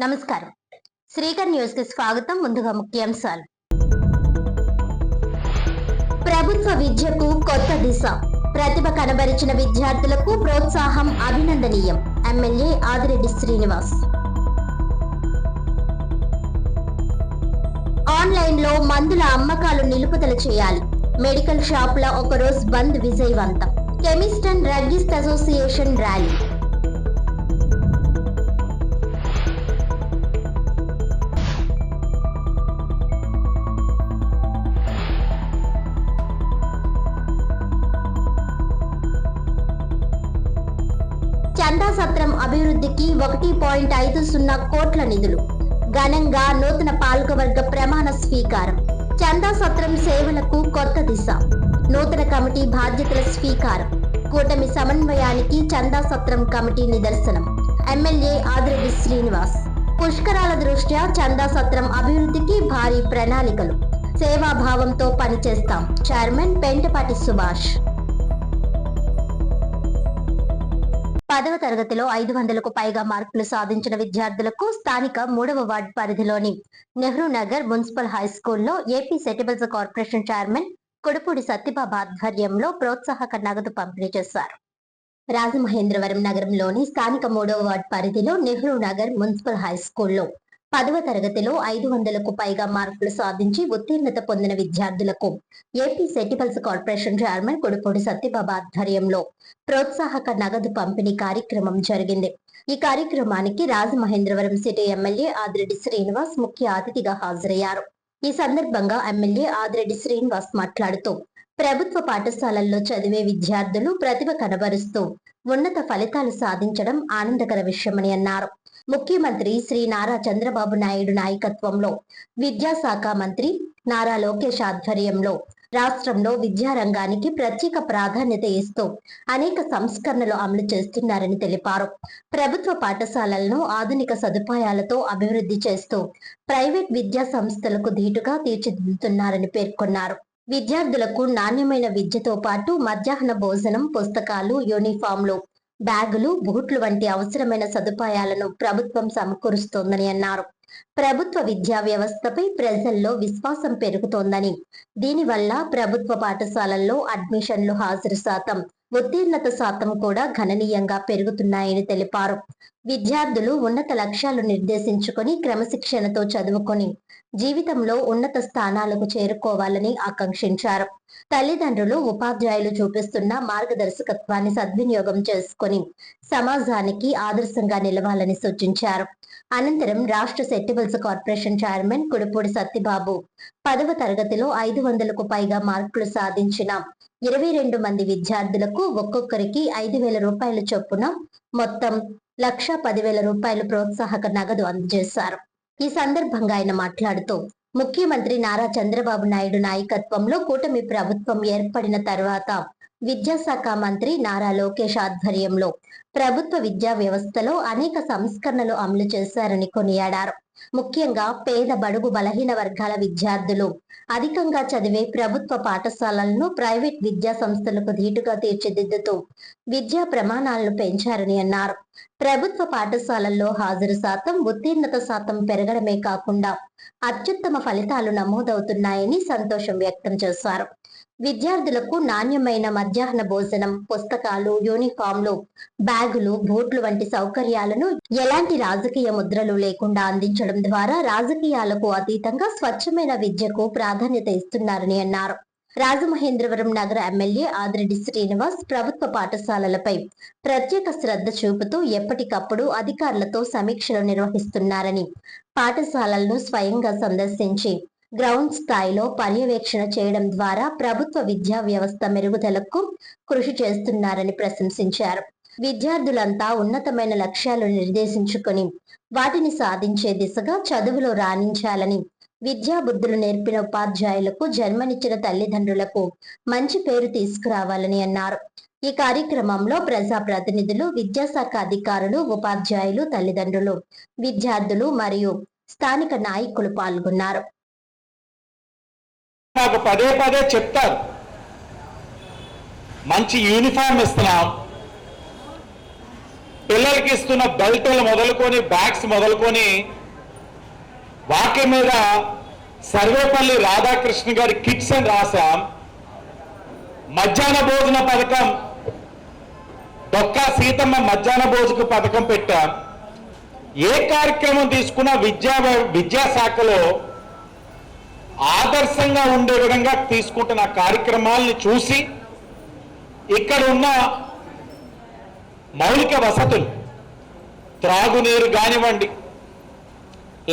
నమస్కారం. శ్రీకర్ న్యూస్ కి స్వాగతం. ముందుగా ముఖ్యాంశాలు. ప్రభుత్వ విద్యకు కొత్త దిశ. ప్రతిభ కనబరిచిన విద్యార్థులకు ప్రోత్సాహం అభినందనీయం. ఎమ్మెల్యే ఆదిరెడ్డి శ్రీనివాస్. ఆన్లైన్ లో మందుల అమ్మకాలు నిలుపుదల చేయాలి. మెడికల్ షాపుల ఒకరోజు బంద్ విజయవంతం. Chemist and druggist association rally. చందా సత్రం అభివృద్ధికి 1.50 కోట్ల నిధులు. ఘనంగా నూతన పాలకవర్గ ప్రమాణ స్వీకారం. చందా సత్రం సేవలకు కొత్త దిశ. నూతన కమిటీ బాధ్యతల స్వీకారం. కూటమి సమన్వయానికి చందా సత్రం కమిటీ నిదర్శనం. ఎమ్మెల్యే ఆదిరెడ్డి శ్రీనివాస్. పుష్కరాల దృష్ట్యా చందా సత్రం అభివృద్ధికి భారీ ప్రణాళికలు. సేవాభావంతో పనిచేస్తాం. చైర్మన్ పెంటపాటి సుభాష్. 10వ తరగతిలో 500కు పైగా మార్కులు సాధించిన విద్యార్థులకు స్థానిక 3వ వార్డు పరిధిలోని నెహ్రూ నగర్ మున్సిపల్ హై స్కూల్లో ఏపీ సెటిబుల్స్ కార్పొరేషన్ చైర్మన్ కొడుపూడి సత్యబాబు ఆధ్వర్యంలో ప్రోత్సాహక నగదు పంపిణీ చేశారు. రాజమహేంద్రవరం నగరంలోని స్థానిక 3వ వార్డు పరిధిలో నెహ్రూ నగర్ మున్సిపల్ హై స్కూల్లో 10వ తరగతిలో 500కు పైగా మార్కులు సాధించి ఉత్తీర్ణత పొందిన విద్యార్థులకు ఏపీ సెటిబుల్స్ కార్పొరేషన్ చైర్మన్ కొడుపూడి సత్యబాబు ఆధ్వర్యంలో ప్రోత్సాహక నగదు పంపిణీ కార్యక్రమం జరిగింది. ఈ కార్యక్రమానికి రాజమహేంద్రవరం సిటీ ఎమ్మెల్యే ఆదిరెడ్డి శ్రీనివాస్ ముఖ్య అతిథిగా హాజరయ్యారు. ఈ సందర్భంగా ఎమ్మెల్యే ఆదిరెడ్డి శ్రీనివాస్ మాట్లాడుతూ ప్రభుత్వ పాఠశాలల్లో చదివే విద్యార్థులు ప్రతిభ కనబరుస్తూ ఉన్నత ఫలితాలు సాధించడం ఆనందకర విషయమని అన్నారు. ముఖ్యమంత్రి శ్రీ నారా చంద్రబాబు నాయుడు నాయకత్వంలో విద్యాశాఖ మంత్రి నారా లోకేష్ ఆధ్వర్యంలో రాష్ట్రంలో విద్యారంగానికి ప్రత్యేక ప్రాధాన్యత ఇస్తూ అనేక సంస్కరణలు అమలు చేస్తున్నారని తెలిపారు. ప్రభుత్వ పాఠశాలలను ఆధునిక సదుపాయాలతో అభివృద్ధి చేస్తూ ప్రైవేట్ విద్యా సంస్థలకు ధీటుగా తీర్చిదిద్దుతున్నారని పేర్కొన్నారు. విద్యార్థులకు నాణ్యమైన విద్యతో పాటు మధ్యాహ్న భోజనం, పుస్తకాలు, యూనిఫామ్లు, బ్యాగులు, బూట్లు వంటి అవసరమైన సదుపాయాలను ప్రభుత్వం సమకూరుస్తోందని అన్నారు. ప్రభుత్వ విద్యా వ్యవస్థపై ప్రజల్లో విశ్వాసం పెరుగుతోందని, దీనివల్ల ప్రభుత్వ పాఠశాలల్లో అడ్మిషన్లు హాజరు శాతం, ఉత్తీర్ణత శాతం కూడా గణనీయంగా పెరుగుతున్నాయని తెలిపారు. విద్యార్థులు ఉన్నత లక్ష్యాలు నిర్దేశించుకొని క్రమశిక్షణతో చదువుకొని జీవితంలో ఉన్నత స్థానాలకు చేరుకోవాలని ఆకాంక్షించారు. తల్లిదండ్రులు, ఉపాధ్యాయులు చూపిస్తున్న మార్గదర్శకత్వాన్ని సద్వినియోగం చేసుకుని సమాజానికి ఆదర్శంగా నిలవాలని సూచించారు. అనంతరం రాష్ట్ర సెటిబుల్స్ కార్పొరేషన్ చైర్మన్ కొడుపూడి సత్యబాబు 10వ తరగతిలో 500కు పైగా మార్కులు సాధించిన 22 మంది విద్యార్థులకు ఒక్కొక్కరికి 5,000 రూపాయల చొప్పున మొత్తం 1,10,000 రూపాయలు ప్రోత్సాహక నగదు అందజేశారు. ఈ సందర్భంగా ఆయన మాట్లాడుతూ ముఖ్యమంత్రి నారా చంద్రబాబు నాయుడు నాయకత్వంలో కూటమి ప్రభుత్వం ఏర్పడిన తర్వాత విద్యాశాఖ మంత్రి నారా లోకేష్ ఆధ్వర్యంలో ప్రభుత్వ విద్యా వ్యవస్థలో అనేక సంస్కరణలు అమలు చేశారని కొనియాడారు. ముఖ్యంగా పేద, బడుగు, బలహీన వర్గాల విద్యార్థులు అధికంగా చదివే ప్రభుత్వ పాఠశాలలను ప్రైవేట్ విద్యా సంస్థలకు ధీటుగా తీర్చిదిద్దుతూ విద్యా ప్రమాణాలను పెంచారని అన్నారు. ప్రభుత్వ పాఠశాలల్లో హాజరు శాతం, ఉత్తీర్ణత శాతం పెరగడమే కాకుండా అత్యుత్తమ ఫలితాలు నమోదవుతున్నాయని సంతోషం వ్యక్తం చేశారు. విద్యార్థులకు నాణ్యమైన మధ్యాహ్న భోజనం, పుస్తకాలు, యూనిఫామ్లు, బ్యాగులు, బూట్లు వంటి సౌకర్యాలను ఎలాంటి రాజకీయ ముద్రలు లేకుండా అందించడం ద్వారా రాజకీయాలకు అతీతంగా స్వచ్ఛమైన విద్యకు ప్రాధాన్యత ఇస్తున్నారని అన్నారు. రాజమహేంద్రవరం నగర ఎమ్మెల్యే ఆదిరెడ్డి శ్రీనివాస్ ప్రభుత్వ పాఠశాలలపై ప్రత్యేక శ్రద్ధ చూపుతూ ఎప్పటికప్పుడు అధికారులతో సమీక్షలు నిర్వహిస్తున్నారని, పాఠశాలలను స్వయంగా సందర్శించి గ్రౌండ్ స్థాయిలో పర్యవేక్షణ చేయడం ద్వారా ప్రభుత్వ విద్యా వ్యవస్థ మెరుగుదలకు కృషి చేస్తున్నారని ప్రశంసించారు. విద్యార్థులంతా ఉన్నతమైన లక్ష్యాలు నిర్దేశించుకొని వాటిని సాధించే దిశగా చదువులో రాణించాలని, విద్యా బుద్ధులు నేర్పిన ఉపాధ్యాయులకు, జన్మనిచ్చిన తల్లిదండ్రులకు మంచి పేరు తీసుకురావాలని అన్నారు. ఈ కార్యక్రమంలో ప్రజాప్రతినిధులు, విద్యాశాఖ అధికారులు, ఉపాధ్యాయులు, తల్లిదండ్రులు, విద్యార్థులు మరియు స్థానిక నాయకులు పాల్గొన్నారు. నాకు పదే పదే చెప్తారు, మంచి యూనిఫామ్ ఇస్తున్నాం, పిల్లలకి ఇస్తున్న బెల్టులు మొదలుకొని బ్యాగ్స్ మొదలుకొని వాటి మీద సర్వేపల్లి రాధాకృష్ణ గారి కిట్స్ అని రాశాం. మధ్యాహ్న భోజన పథకం డొక్కా సీతమ్మ మధ్యాహ్న భోజన పథకం పెట్టాం. ఏ కార్యక్రమం తీసుకున్నా విద్యాశాఖలో ఆదర్శంగా ఉండే విధంగా తీసుకుంటున్న కార్యక్రమాలని చూసి ఇక్కడ ఉన్న మౌలిక వసతులు, త్రాగునీరు కానివ్వండి,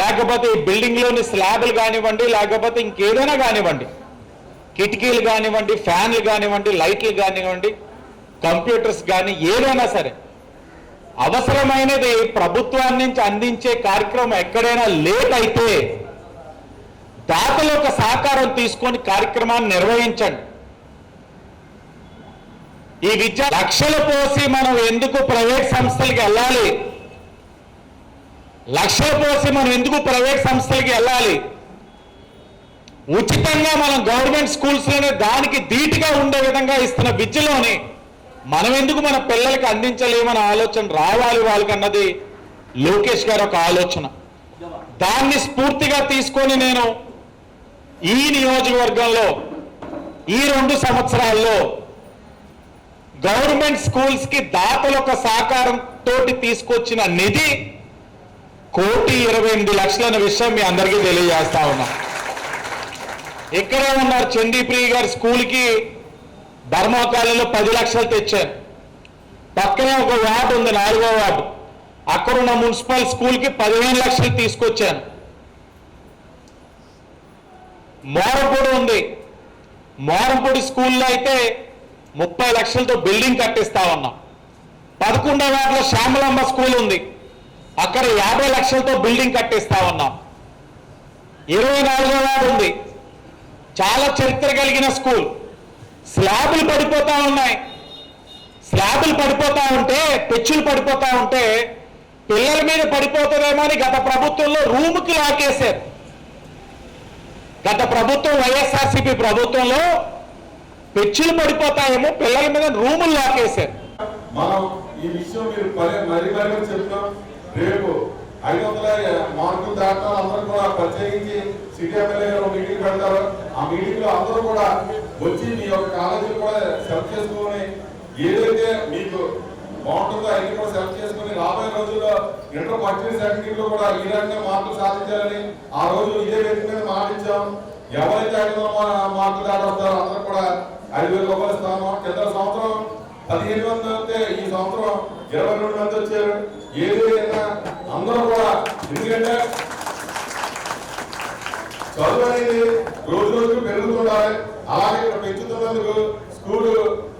లేకపోతే ఈ బిల్డింగ్లోని స్లాబ్లు కానివ్వండి, లేకపోతే ఇంకేదైనా కానివ్వండి, కిటికీలు కానివ్వండి, ఫ్యాన్లు కానివ్వండి, లైట్లు కానివ్వండి, కంప్యూటర్స్ కానీ ఏదైనా సరే అవసరమైనది ప్రభుత్వం నుంచి అందించే కార్యక్రమం ఎక్కడైనా లేట్ అయితే దాతల యొక్క సహకారం తీసుకొని కార్యక్రమాన్ని నిర్వహించండి. ఈ విద్య లక్షలు పోసి మనం ఎందుకు ప్రైవేట్ సంస్థలకి వెళ్ళాలి? లక్షలు పోసి మనం ఎందుకు ప్రైవేట్ సంస్థలకి వెళ్ళాలి? ఉచితంగా మనం గవర్నమెంట్ స్కూల్స్లోనే దానికి ధీటుగా ఉండే విధంగా ఇస్తున్న విద్యలోని మనం ఎందుకు మన పిల్లలకి అందించలేమన్న ఆలోచన రావాలి వాళ్ళకన్నది లోకేష్ గారు ఒక ఆలోచన. దాన్ని స్ఫూర్తిగా తీసుకొని నేను ఈ నియోజకవర్గంలో ఈ 2 సంవత్సరాల్లో గవర్నమెంట్ స్కూల్స్ కి దాతల యొక్క సహకారంతో తీసుకొచ్చిన నిధి 1,28,00,000 అనే విషయం మీ అందరికీ తెలియజేస్తా ఉన్నా. ఇక్కడే ఉన్నారు చండీప్రియ గారి స్కూల్కి ధర్మకాలంలో 10 లక్షలు తెచ్చాను. పక్కనే ఒక వార్డు ఉంది, 4వ వార్డు, అక్కడున్న మున్సిపల్ స్కూల్కి 15 లక్షలు తీసుకొచ్చాను. మోరంపూడి ఉంది, మోరంపూడి స్కూల్లో అయితే 30 లక్షలతో బిల్డింగ్ కట్టిస్తా ఉన్నాం. 11వ వార్డులో శ్యామలమ్మ స్కూల్ ఉంది, అక్కడ 50 లక్షలతో బిల్డింగ్ కట్టిస్తా ఉన్నాం. 24వ వార్డు ఉంది, చాలా చరిత్ర కలిగిన స్కూల్, స్లాబులు పడిపోతా ఉన్నాయి. స్లాబులు పడిపోతా ఉంటే, పెచ్చులు పడిపోతా ఉంటే పిల్లల మీద పడిపోతుందేమో అని గత ప్రభుత్వంలో రూముకి లాకేశారు. గత ప్రభుత్వం వైఎస్ఆర్సీపీ ప్రభుత్వంలో పెచ్చులు పడిపోతాయేమో పిల్లల మీద రూములు లాకేశారు. మనం ఈ విషయం మీరు మరీ చెప్తున్నాం. రేపు 500 మార్కులు దాటాలి అందరూ కూడా ప్రత్యేకించి సిటీ ఎమ్మెల్యే గారు మీటింగ్ పెడతారు. ఆ మీటింగ్ లో అందరూ కూడా వచ్చి మీ యొక్క కాలేజీలు కూడా సెలెక్ట్ చేసుకుని ఏదైతే మీకు బాగుంటుందో అన్ని కూడా సెలెక్ట్ చేసుకుని రాబోయే రోజుల్లో ఇంటర్ పర్చేజ్ సెకండరీలో కూడా ఈ రకంగా మార్కులు సాధించాలని ఆ రోజు ఇదే వేదిక మీద మాటించాం. ఎవరైతే 500 మార్కులు దాటొస్తారో అందరూ కూడా 5,000 రూపాయలు ఇస్తాము. కింద సంవత్సరం 15 మంది వస్తే ఈ సంవత్సరం 22 మంది వచ్చారు. ఏదైనా అందరూ కూడా, ఎందుకంటే చదువు అనేది రోజు రోజుకు పెరుగుతుండాలి. అలాగే ఇక్కడ పెంచుతున్నందుకు స్కూల్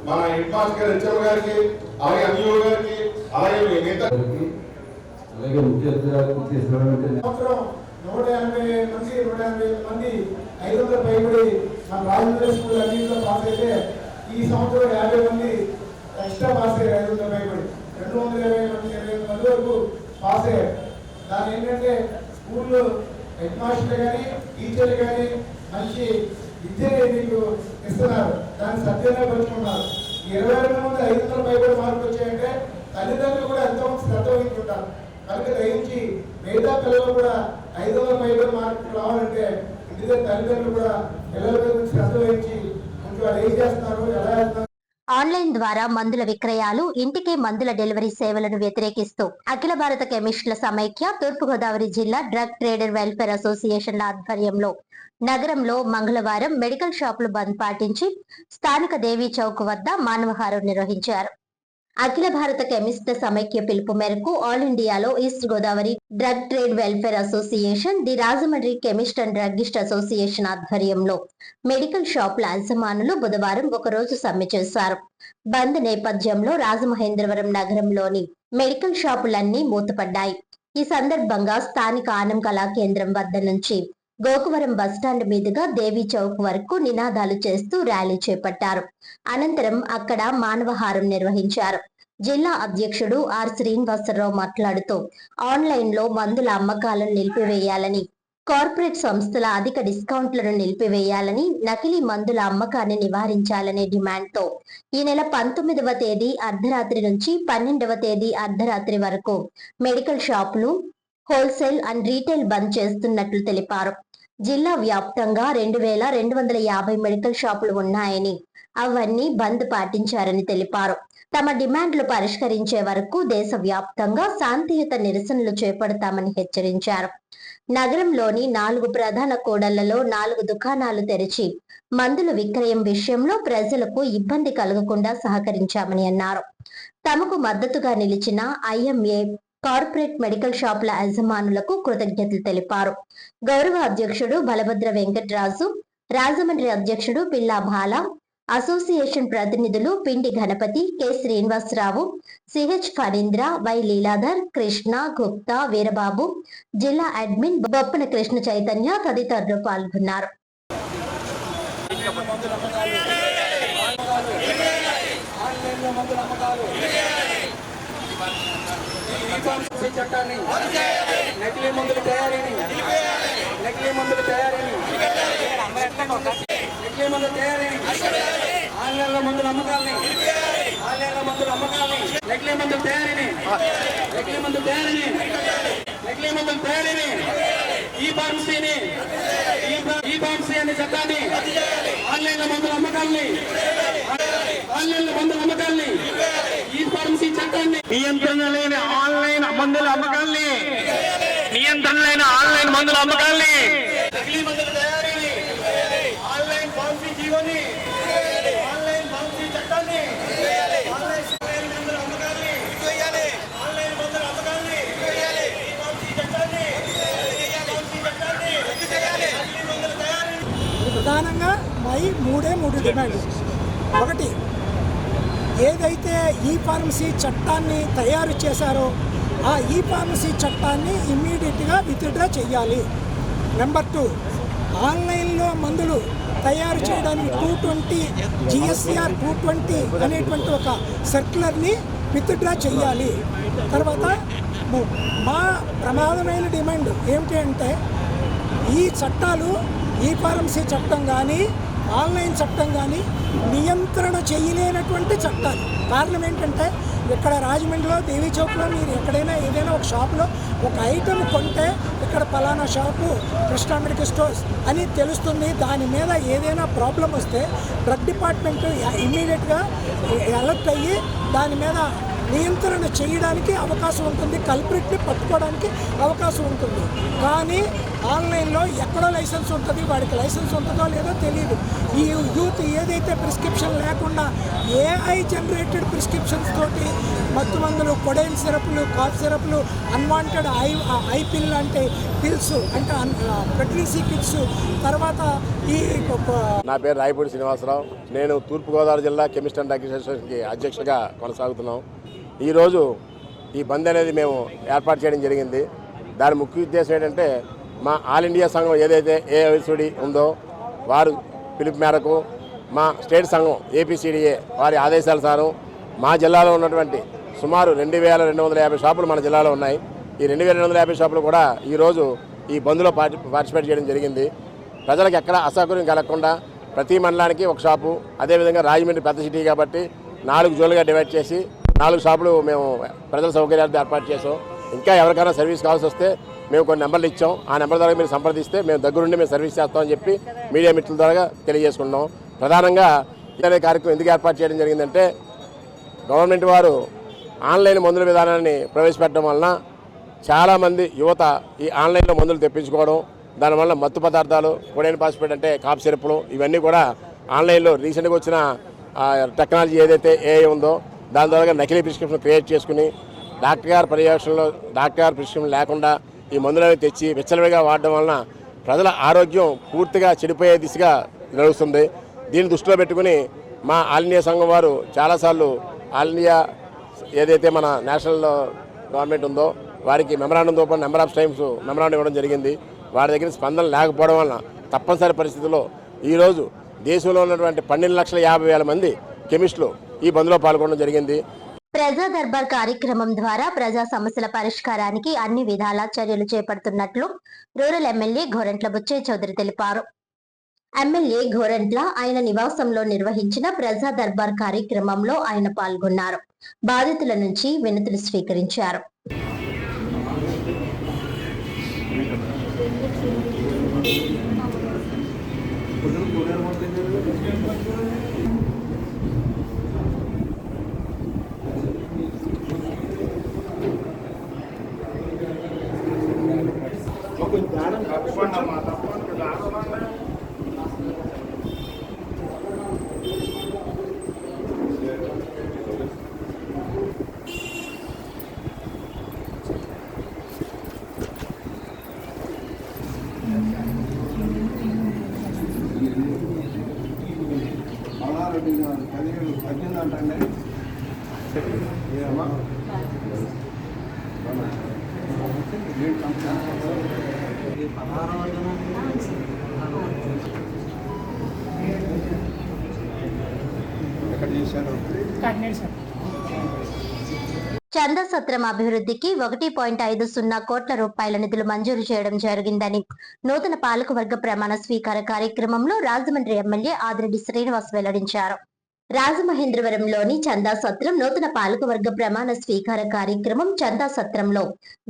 మన హెడ్ మాస్టర్ గారు, హెచ్ఎం గారికి, అలాగే ఎంఈఓ గారికి, అలాగే మిగతా అలాగే ముఖ్య అతిథి సంవత్సరం 180 మంది 500 పైబడి మన రాజేంద్ర స్కూల్ అన్నింటిలో పాస్ అయితే ఈ సంవత్సరం 50 మంది ఎక్స్ట్రా పాస్ అయ్యారు. 500 పైబడి 220 మంది వరకు పాస్ అయ్యారు. దాని ఏంటంటే స్కూల్లో హెడ్ మాస్టర్లు కానీ టీచర్లు కానీ మంచి విద్యని మీకు ఇస్తున్నారు, దాన్ని సద్వినియోగపరుచుకున్నారు. 22 మంది 500 పైబడి మార్కులు వచ్చాయంటే తల్లిదండ్రులు కూడా ఎంతో శ్రద్ధ వహించుంటారు. కనుక దయించి మిగతా పిల్లలు కూడా 500 పైబడి మార్కులు రావాలంటే ఇంటి తల్లిదండ్రులు కూడా పిల్లల మీద శ్రద్ధ వహించి కొంచెం వాళ్ళు ఏం చేస్తున్నారు, ఎలా చేస్తున్నారు. ఆన్లైన్ ద్వారా మందుల విక్రయాలు, ఇంటికే మందుల డెలివరీ సేవలను వ్యతిరేకిస్తూ అఖిల భారత కెమిస్టుల సమైక్య తూర్పుగోదావరి జిల్లా డ్రగ్ ట్రేడర్ వెల్ఫేర్ అసోసియేషన్ల ఆధ్వర్యంలో నగరంలో మంగళవారం మెడికల్ షాపులు బంద్ పాటించి స్థానిక దేవీ చౌక్ వద్ద మానవహారం నిర్వహించారు. అఖిల భారత కెమిస్టుల సమైక్య పిలుపు మేరకు ఆల్ ఇండియాలో east Godavari drug trade welfare association, the Rajahmundry chemist and druggist association ఆధ్వర్యంలో మెడికల్ షాపుల యజమానులు బుధవారం ఒకరోజు సమ్మె చేశారు. బంద్ నేపథ్యంలో రాజమహేంద్రవరం నగరంలోని మెడికల్ షాపులన్నీ మూతపడ్డాయి. ఈ సందర్భంగా స్థానిక ఆనం కళా కేంద్రం వద్ద నుంచి గోకువరం బస్టాండ్ మీదుగా దేవీ చౌక్ వరకు నినాదాలు చేస్తూ ర్యాలీ చేపట్టారు. అనంతరం అక్కడ మానవహారం నిర్వహించారు. జిల్లా అధ్యక్షుడు ఆర్ శ్రీనివాసరావు మాట్లాడుతూ ఆన్లైన్ లో మందుల అమ్మకాలను నిలిపివేయాలని, కార్పొరేట్ సంస్థల అధిక డిస్కౌంట్లను నిలిపివేయాలని, నకిలీ మందుల అమ్మకాన్ని నివారించాలనే డిమాండ్తో ఈ నెల 19వ తేదీ అర్ధరాత్రి నుంచి 12వ తేదీ అర్ధరాత్రి వరకు మెడికల్ షాపులు, హోల్సేల్ అండ్ రీటైల్ బంద్ చేస్తున్నట్లు తెలిపారు. జిల్లా వ్యాప్తంగా 2250 మెడికల్ షాపులు ఉన్నాయని, అవన్నీ బంద్ పాటించారని తెలిపారు. తమ డిమాండ్లు పరిష్కరించే వరకు దేశవ్యాప్తంగా శాంతియుత నిరసనలు చేపడతామని హెచ్చరించారు. నగరంలోని 4 ప్రధాన కూడళ్లలో 4 దుకాణాలు తెరిచి మందుల విక్రయం విషయంలో ప్రజలకు ఇబ్బంది కలగకుండా సహకరించామని అన్నారు. తమకు మద్దతుగా నిలిచిన IMA కార్పొరేట్ మెడికల్ షాపుల యజమానులకు కృతజ్ఞతలు తెలిపారు. గౌరవ అధ్యక్షుడు బలభద్ర వెంకటరాజు, రాజమండ్రి అధ్యక్షుడు పిల్లా బాల, అసోసియేషన్ ప్రతినిధులు Pindi Ganapathi, K Srinivasarao, CH Phanindra, Y Leeladhar, Krishna, Gupta, Veerababu, జిల్లా అడ్మిన్ బొప్పన కృష్ణ చైతన్య తదితరులు పాల్గొన్నారు. చట్టాన్ని, నకిలీ మందుల తయారీని, నకిలీ మందుల తయారీని, నకిలీ మందుల తయారీని, ఆన్లైన్లో మందుల అమ్మకాలని, ఆన్లైన్లో మందుల అమ్మకాలని, నకిలీ మందుల తయారీని, నకిలీ మందుల తయారీని, నకిలీ మందుల తయారీని, ఈ ఫార్మసీ అనే చట్టాన్ని, ఆన్లైన్లో మందుల అమ్మకాలని, ఆన్లైన్లో మందుల అమ్మకాలని, ఈ ఫార్మసీ చట్టాన్ని, నియంత్రణ లేని ఆన్లైన్ మందుల అమ్మకాలని, నియంత్రణ లేని ఆన్లైన్ మందుల అమ్మకాలని, నకిలీ మందుల తయారీని, ఆన్లైన్ ఫార్మసీ జీవోని, ఆన్లైన్ ఫార్మసీ చట్టాన్ని, ఆన్లైన్ మందుల అమ్మకాలని, ఆన్లైన్ మందుల అమ్మకాలని, ఈ ఫార్మసీ చట్టాన్ని, నకిలీ మందుల తయారీని. ప్రధానంగా మూడు డిమాండ్లు. ఒకటి, ఏదైతే ఈ ఫార్మసీ చట్టాన్ని తయారు చేశారో ఆ ఈ ఫార్మసీ చట్టాన్ని ఇమ్మీడియట్గా విత్డ్రా చేయాలి. నెంబర్ 2, ఆన్లైన్లో మందులు తయారు చేయడానికి 220 GSCR 220 అనేటువంటి ఒక సర్క్యులర్ని విత్డ్రా చేయాలి. తర్వాత మా ప్రమాదమైన డిమాండ్ ఏమిటి అంటే, ఈ చట్టాలు, ఈ ఫార్మసీ చట్టం కానీ ఆన్లైన్ చట్టం కానీ నియంత్రణ చేయలేనటువంటి చట్టాలు. కారణం ఏంటంటే, ఇక్కడ రాజమండ్రిలో దేవీ చౌక్లో మీరు ఎక్కడైనా ఏదైనా ఒక షాప్లో ఒక ఐటమ్ కొంటే ఇక్కడ పలానా షాపు కృష్ణా మెడికల్ స్టోర్స్ అని తెలుస్తుంది. దాని మీద ఏదైనా ప్రాబ్లం వస్తే డ్రగ్ డిపార్ట్మెంట్ ఇమ్మీడియట్గా అలర్ట్ అయ్యి దాని మీద నియంత్రణ చేయడానికి అవకాశం ఉంటుంది, కల్ప్రిట్ని పట్టుకోవడానికి అవకాశం ఉంటుంది. కానీ ఆన్లైన్లో ఎక్కడో లైసెన్స్ ఉంటుంది, వాడికి లైసెన్స్ ఉంటుందో లేదో తెలియదు. ఈ యూత్ ఏదైతే ప్రిస్క్రిప్షన్ లేకుండా AI జనరేటెడ్ ప్రిస్క్రిప్షన్స్ తోటి మత్తు మందులు, కొడైన్ సిరప్లు, కాఫ్ సిరప్లు, అన్వాంటెడ్ ఐ పిల్ అంటే పిల్స్ అంటే ప్రెగ్నెన్సీ కిట్స్, తర్వాత ఈ నా పేరు రాయపూడి శ్రీనివాసరావు. నేను తూర్పుగోదావరి జిల్లా కెమిస్ట్ అండ్ అగ్రికల్చర్కి అధ్యక్షుడిగా కొనసాగుతున్నాం. ఈరోజు ఈ బంద్ అనేది మేము ఏర్పాటు చేయడం జరిగింది. దాని ముఖ్య ఉద్దేశం ఏంటంటే, మా ఆల్ ఇండియా సంఘం ఏదైతే AICD ఉందో వారు పిలుపు మేరకు మా స్టేట్ సంఘం APCDA వారి ఆదేశానుసారం మా జిల్లాలో ఉన్నటువంటి సుమారు 2250 షాపులు మన జిల్లాలో ఉన్నాయి. ఈ 2250 షాపులు కూడా ఈరోజు ఈ బంద్లో పార్టిసిపేట్ చేయడం జరిగింది. ప్రజలకు ఎక్కడ అసౌకర్యం కలగకుండా ప్రతి మండలానికి ఒక షాపు, అదేవిధంగా రాజమండ్రి పెద్ద సిటీ కాబట్టి 4 జోన్లుగా డివైడ్ చేసి 4 షాపులు మేము ప్రజల సౌకర్యాలతో ఏర్పాటు చేసాం. ఇంకా ఎవరికైనా సర్వీస్ కావాల్సి వస్తే మేము కొన్ని నెంబర్లు ఇచ్చాం. ఆ నెంబర్ ద్వారా మీరు సంప్రదిస్తే మేము దగ్గరుండి మేము సర్వీస్ చేస్తామని చెప్పి మీడియా మిత్రుల ద్వారా తెలియజేసుకున్నాం. ప్రధానంగా ఇదే కార్యక్రమం ఎందుకు ఏర్పాటు చేయడం జరిగిందంటే, గవర్నమెంట్ వారు ఆన్లైన్ మందుల విధానాన్ని ప్రవేశపెట్టడం వలన చాలామంది యువత ఈ ఆన్లైన్లో మందులు తెప్పించుకోవడం, దానివల్ల మత్తు పదార్థాలు, కొడైన్ పాస్పేట్ అంటే కాఫ్ సిరప్లు, ఇవన్నీ కూడా ఆన్లైన్లో రీసెంట్గా వచ్చిన టెక్నాలజీ ఏదైతే AI ఉందో దాని ద్వారా నకిలీ ప్రిస్క్రిప్షన్ క్రియేట్ చేసుకుని డాక్టర్ గారి పర్యవేక్షణలో డాక్టర్ గారి ప్రిస్క్రిప్షన్ లేకుండా ఈ మందులను తెచ్చి విచ్చలవిడిగా వాడడం వలన ప్రజల ఆరోగ్యం పూర్తిగా చెడిపోయే దిశగా నడుస్తుంది. దీన్ని దృష్టిలో పెట్టుకుని మా ఆల్ ఇండియా సంఘం వారు చాలాసార్లు ఆల్ ఇండియా ఏదైతే మన నేషనల్ గవర్నమెంట్ ఉందో వారికి మెమరాండంతో పాటు నెంబర్ ఆఫ్ టైమ్స్ మెమరాండం ఇవ్వడం జరిగింది. వారి దగ్గర స్పందన లేకపోవడం వలన తప్పనిసరి పరిస్థితుల్లో ఈరోజు దేశంలో ఉన్నటువంటి 12,50,000 మంది కెమిస్టులు ఈ బంద్లో పాల్గొనడం జరిగింది. ప్రజా దర్బార్ కార్యక్రమం ద్వారా ప్రజా సమస్యల పరిష్కారానికి అన్ని విధాల చర్యలు చేపడుతున్నట్లు రూరల్ ఎమ్మెల్యే గోరంట్ల బుచ్చయ్య చౌదరి తెలిపారు. ఎమ్మెల్యే గోరంట్ల ఆయన నివాసంలో నిర్వహించిన ప్రజా దర్బార్ కార్యక్రమంలో ఆయన పాల్గొన్నారు. బాధితుల నుంచి వినతులు స్వీకరించారు. చందా సత్రం అభివృద్ధికి 1.50 కోట్ల రూపాయల నిధులు మంజూరు చేయడం జరిగిందని నూతన పాలకవర్గ ప్రమాణ స్వీకార కార్యక్రమంలో రాజమండ్రి ఎమ్మెల్యే ఆదిరెడ్డి శ్రీనివాస్ వెల్లడించారు. రాజమహేంద్రవరంలోని చందా సత్రం నూతన పాలకవర్గ ప్రమాణ స్వీకార కార్యక్రమం చందా సత్రంలో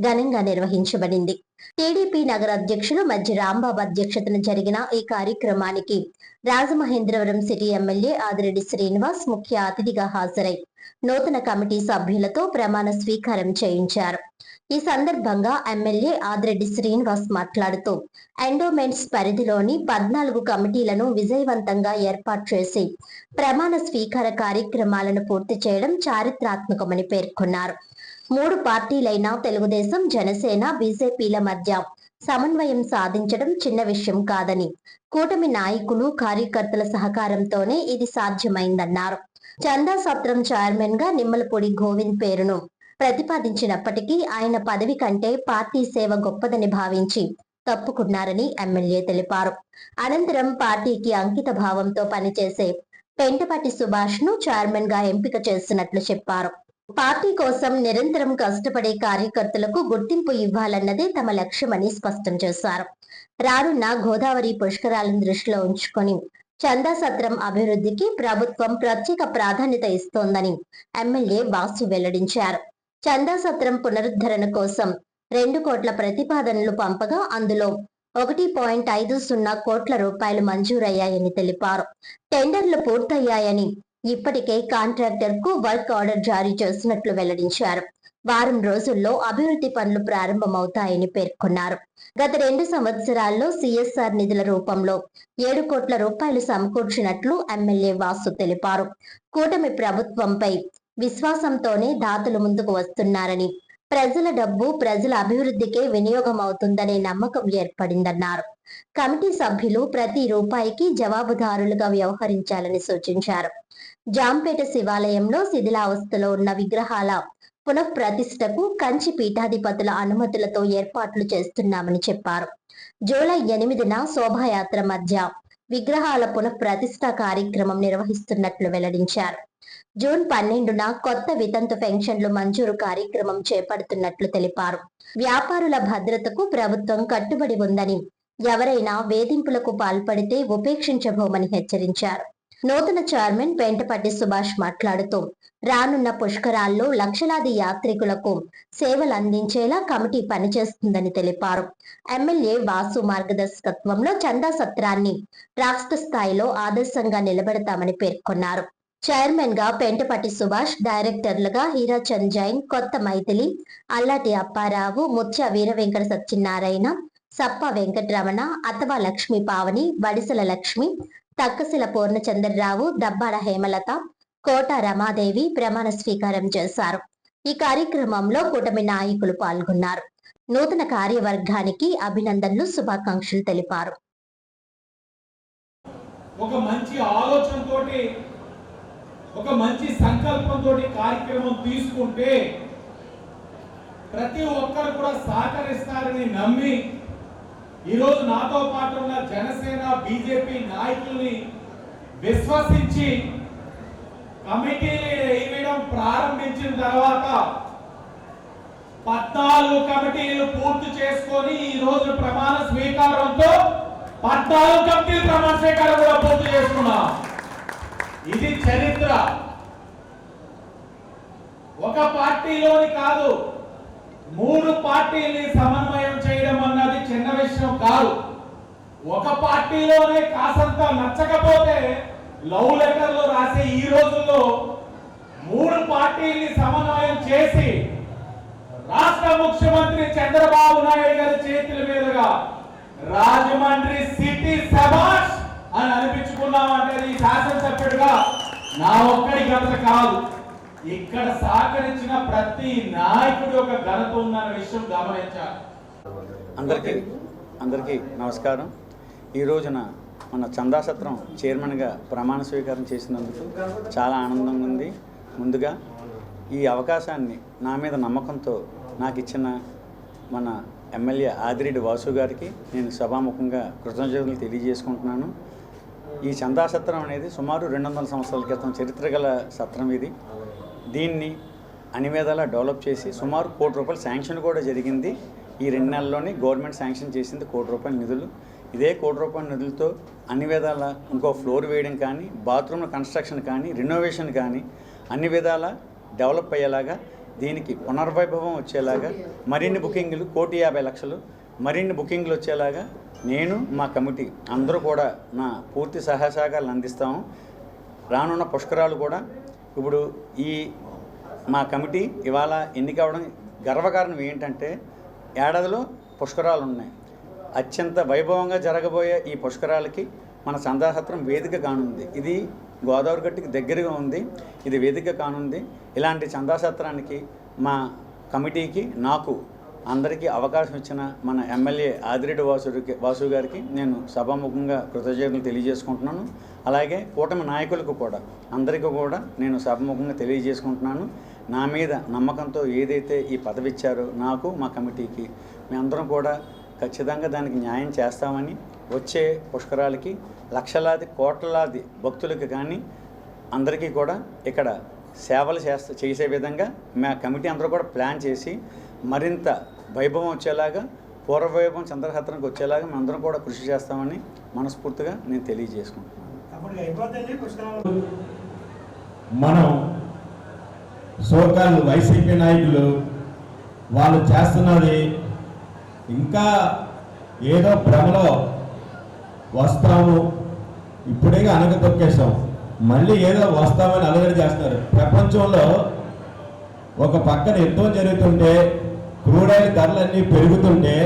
ఘనంగా నిర్వహించబడింది. టీడీపీ నగర అధ్యక్షులు మధ్య రాంబాబు అధ్యక్షతన జరిగిన ఈ కార్యక్రమానికి రాజమహేంద్రవరం సిటీ ఎమ్మెల్యే ఆదిరెడ్డి శ్రీనివాస్ ముఖ్య అతిథిగా హాజరై నూతన కమిటీ సభ్యులతో ప్రమాణ స్వీకారం చేయించారు. ఈ సందర్భంగా ఎమ్మెల్యే ఆదిరెడ్డి శ్రీనివాస్ మాట్లాడుతూ ఎండోమెంట్స్ పరిధిలోని 14 కమిటీలను విజయవంతంగా ఏర్పాటు చేసి ప్రమాణ స్వీకార కార్యక్రమాలను పూర్తి చేయడం చారిత్రాత్మకమని పేర్కొన్నారు. 3 పార్టీలైన తెలుగుదేశం, జనసేన, బీజేపీల మధ్య సమన్వయం సాధించడం చిన్న విషయం కాదని, కూటమి నాయకులు, కార్యకర్తల సహకారంతోనే ఇది సాధ్యమైందన్నారు. చందా సత్రం చైర్మన్ గా నిమ్మలపూడి గోవింద్ పేరును ప్రతిపాదించినప్పటికీ ఆయన పదవి కంటే పార్టీ సేవ గొప్పదని భావించి తప్పుకున్నారని ఎమ్మెల్యే తెలిపారు. అనంతరం పార్టీకి అంకిత భావంతో పనిచేసే పెంటపాటి సుభాష్ ను చైర్మన్ గా ఎంపిక చేసినట్లు చెప్పారు. పార్టీ కోసం నిరంతరం కష్టపడే కార్యకర్తలకు గుర్తింపు ఇవ్వాలన్నదే తమ లక్ష్యమని స్పష్టం చేశారు. రానున్న గోదావరి పుష్కరాలను దృష్టిలో ఉంచుకొని చందా సత్రం అభివృద్ధికి ప్రభుత్వం ప్రత్యేక ప్రాధాన్యత ఇస్తోందని ఎమ్మెల్యే వాసు వెల్లడించారు. చందా సత్రం పునరుద్ధరణ కోసం 2 కోట్ల ప్రతిపాదనలు పంపగా అందులో 1.50 కోట్ల రూపాయలు మంజూరయ్యాయని తెలిపారు. టెండర్లు పూర్తయ్యాయని, ఇప్పటికే కాంట్రాక్టర్ కు వర్క్ ఆర్డర్ జారీ చేసినట్లు వెల్లడించారు. వారం రోజుల్లో అభివృద్ధి పనులు ప్రారంభమవుతాయని పేర్కొన్నారు. గత 2 సంవత్సరాల్లో సిఎస్ఆర్ నిధుల రూపంలో 7 కోట్ల రూపాయలు సమకూర్చినట్లు ఎమ్మెల్యే వాసు తెలిపారు. కూటమి ప్రభుత్వంపై విశ్వాసంతోనే దాతలు ముందుకు వస్తున్నారని, ప్రజల డబ్బు ప్రజల అభివృద్ధికే వినియోగం అవుతుందనే నమ్మకం ఏర్పడిందన్నారు. కమిటీ సభ్యులు ప్రతి రూపాయికి జవాబుదారులుగా వ్యవహరించాలని సూచించారు. జాంపేట శివాలయంలో శిథిలావస్థలో ఉన్న విగ్రహాల పునఃప్రతిష్టకు కంచి పీఠాధిపతుల అనుమతులతో ఏర్పాట్లు చేస్తున్నామని చెప్పారు. జూలై 8న శోభాయాత్ర మధ్య విగ్రహాల పునఃప్రతిష్ఠ కార్యక్రమం నిర్వహిస్తున్నట్లు వెల్లడించారు. జూన్ 12న కొత్త వితంతు పెన్షన్లు మంజూరు కార్యక్రమం చేపడుతున్నట్లు తెలిపారు. వ్యాపారుల భద్రతకు ప్రభుత్వం కట్టుబడి ఉందని, ఎవరైనా వేధింపులకు పాల్పడితే ఉపేక్షించబోమని హెచ్చరించారు. నూతన చైర్మన్ పెంటపాటి సుభాష్ మాట్లాడుతూ రానున్న పుష్కరాల్లో లక్షలాది యాత్రికులకు సేవలు అందించేలా కమిటీ పనిచేస్తుందని తెలిపారు. ఎమ్మెల్యే వాసు మార్గదర్శకత్వంలో చందా సత్రాన్ని రాష్ట్ర స్థాయిలో ఆదర్శంగా నిలబెడతామని పేర్కొన్నారు. చైర్మన్ గా పెంటపాటి సుభాష్, డైరెక్టర్లుగా హీరాచంద్ జైన్, కొత్త మైథిలి, అల్లాటి అప్పారావు, ముత్య వీర వెంకట సత్యనారాయణ, సప్ప వెంకటరమణ, అతవా లక్ష్మీ పావని, వడిసల లక్ష్మి, తక్కసిల పూర్ణచంద్రరావు, దబ్బాడ హేమలత, కోట రమాదేవి ప్రమాణ స్వీకారం చేశారు. ఈ కార్యక్రమంలో కూటమి నాయకులు పాల్గొన్నారు. నూతన కార్యవర్గానికి అభినందనలు, శుభాకాంక్షలు తెలిపారు. ఒక మంచి ఆలోచనతోటి, ఒక మంచి సంకల్పంతో కార్యక్రమం తీసుకుంటే ప్రతి ఒక్కరు కూడా సహకరిస్తారని నమ్మి ఈరోజు నాతో పాటు ఉన్న జనసేన, బీజేపీ నాయకుల్ని విశ్వసించి కమిటీలు వేయడం ప్రారంభించిన తర్వాత 14 కమిటీలు పూర్తి చేసుకొని ఈ రోజు ప్రమాణ స్వీకారంతో 14 కమిటీలు ప్రమాణ స్వీకారం కూడా పూర్తి చేసుకున్నాం. ఇది చరిత్ర. ఒక పార్టీలోని కాదు, 3 పార్టీల్ని సమన్వయం చేయడం అన్నది చిన్న విషయం కాదు. ఒక పార్టీలోనే కాసంత నచ్చకపోతే లవ్ లెటర్లు రాసే ఈ రోజుల్లో 3 పార్టీల్ని సమన్వయం చేసి రాష్ట్ర ముఖ్యమంత్రి చంద్రబాబు నాయుడు గారి చేతుల మీదుగా రాజమండ్రి సిటీ శభాష్ అని అనిపించుకున్నామంటే ఈ శాసనసభ్యుడిగా నా ఒక్కడి ఘనత కాదు, ఇక్కడ సహకరించిన ప్రతి నాయకుడి యొక్క ఘనత ఉందన్న విషయం గమనించాలి. అందరికీ నమస్కారం. ఈ రోజున మన చందాసత్రం చైర్మన్గా ప్రమాణ స్వీకారం చేసినందుకు చాలా ఆనందంగా ఉంది. ముందుగా ఈ అవకాశాన్ని నా మీద నమ్మకంతో నాకు ఇచ్చిన మన ఎమ్మెల్యే ఆదిరెడ్డి వాసు గారికి నేను సభాముఖంగా కృతజ్ఞతలు తెలియజేసుకుంటున్నాను. ఈ చందాసత్రం అనేది సుమారు 200 సంవత్సరాల క్రితం చరిత్ర గల సత్రం ఇది. దీన్ని అన్ని విధాలా డెవలప్ చేసి సుమారు ₹1 కోటి శాంక్షన్ కూడా జరిగింది. ఈ 2 నెలల్లోనే గవర్నమెంట్ శాంక్షన్ చేసింది ₹1 కోటి నిధులు. ఇదే ₹1 కోటి నిధులతో అన్ని విధాల ఇంకో ఫ్లోర్ వేయడం కానీ, బాత్రూమ్ల కన్స్ట్రక్షన్ కానీ, రెనోవేషన్ కానీ అన్ని విధాల డెవలప్ అయ్యేలాగా, దీనికి పునర్వైభవం వచ్చేలాగా, మరిన్ని బుకింగ్లు ₹1,50,00,000 మరిన్ని బుకింగ్లు వచ్చేలాగా నేను మా కమిటీ అందరూ కూడా నా పూర్తి సహాయ సహకారాలు అందిస్తాము. రానున్న పుష్కరాలు కూడా ఇప్పుడు ఈ మా కమిటీ ఇవాళ ఎన్నికవడం గర్వకారణం ఏంటంటే ఏడాదిలో పుష్కరాలు ఉన్నాయి. అత్యంత వైభవంగా జరగబోయే ఈ పుష్కరాలకి మన చందాసత్రం వేదిక కానుంది. ఇది గోదావరి గట్టుకి దగ్గరగా ఉంది, ఇది వేదిక కానుంది. ఇలాంటి చందాసత్రానికి మా కమిటీకి నాకు అందరికీ అవకాశం ఇచ్చిన మన ఎమ్మెల్యే ఆదిరెడ్డి వాసు గారికి నేను సభాముఖంగా కృతజ్ఞతలు తెలియజేసుకుంటున్నాను. అలాగే కూటమి నాయకులకు కూడా అందరికీ కూడా నేను సభాముఖంగా తెలియజేసుకుంటున్నాను. నా మీద నమ్మకంతో ఏదైతే ఈ పదవి ఇచ్చారో నాకు మా కమిటీకి మేమందరం కూడా ఖచ్చితంగా దానికి న్యాయం చేస్తామని, వచ్చే పుష్కరాలకి లక్షలాది కోట్లాది భక్తులకి కానీ అందరికీ కూడా ఇక్కడ సేవలు చేసే విధంగా మా కమిటీ అందరూ కూడా ప్లాన్ చేసి మరింత వైభవం వచ్చేలాగా, పూర్వవైభవం చంద్రసత్రానికి వచ్చేలాగా మేమందరం కూడా కృషి చేస్తామని మనస్ఫూర్తిగా నేను తెలియజేసుకుంటున్నాను. మనం సోకాలు వైసీపీ నాయకులు వాళ్ళు చేస్తున్నది ఇంకా ఏదో భ్రమలో వస్తాము, ఇప్పుడే అనగ తొక్కేస్తాం, మళ్ళీ ఏదో వస్తామని అలగడి చేస్తున్నారు. ప్రపంచంలో ఒక పక్కన యుద్ధం జరుగుతుంటే, క్రూడ్ ఆయిల్ ధరలన్నీ పెరుగుతుంటే,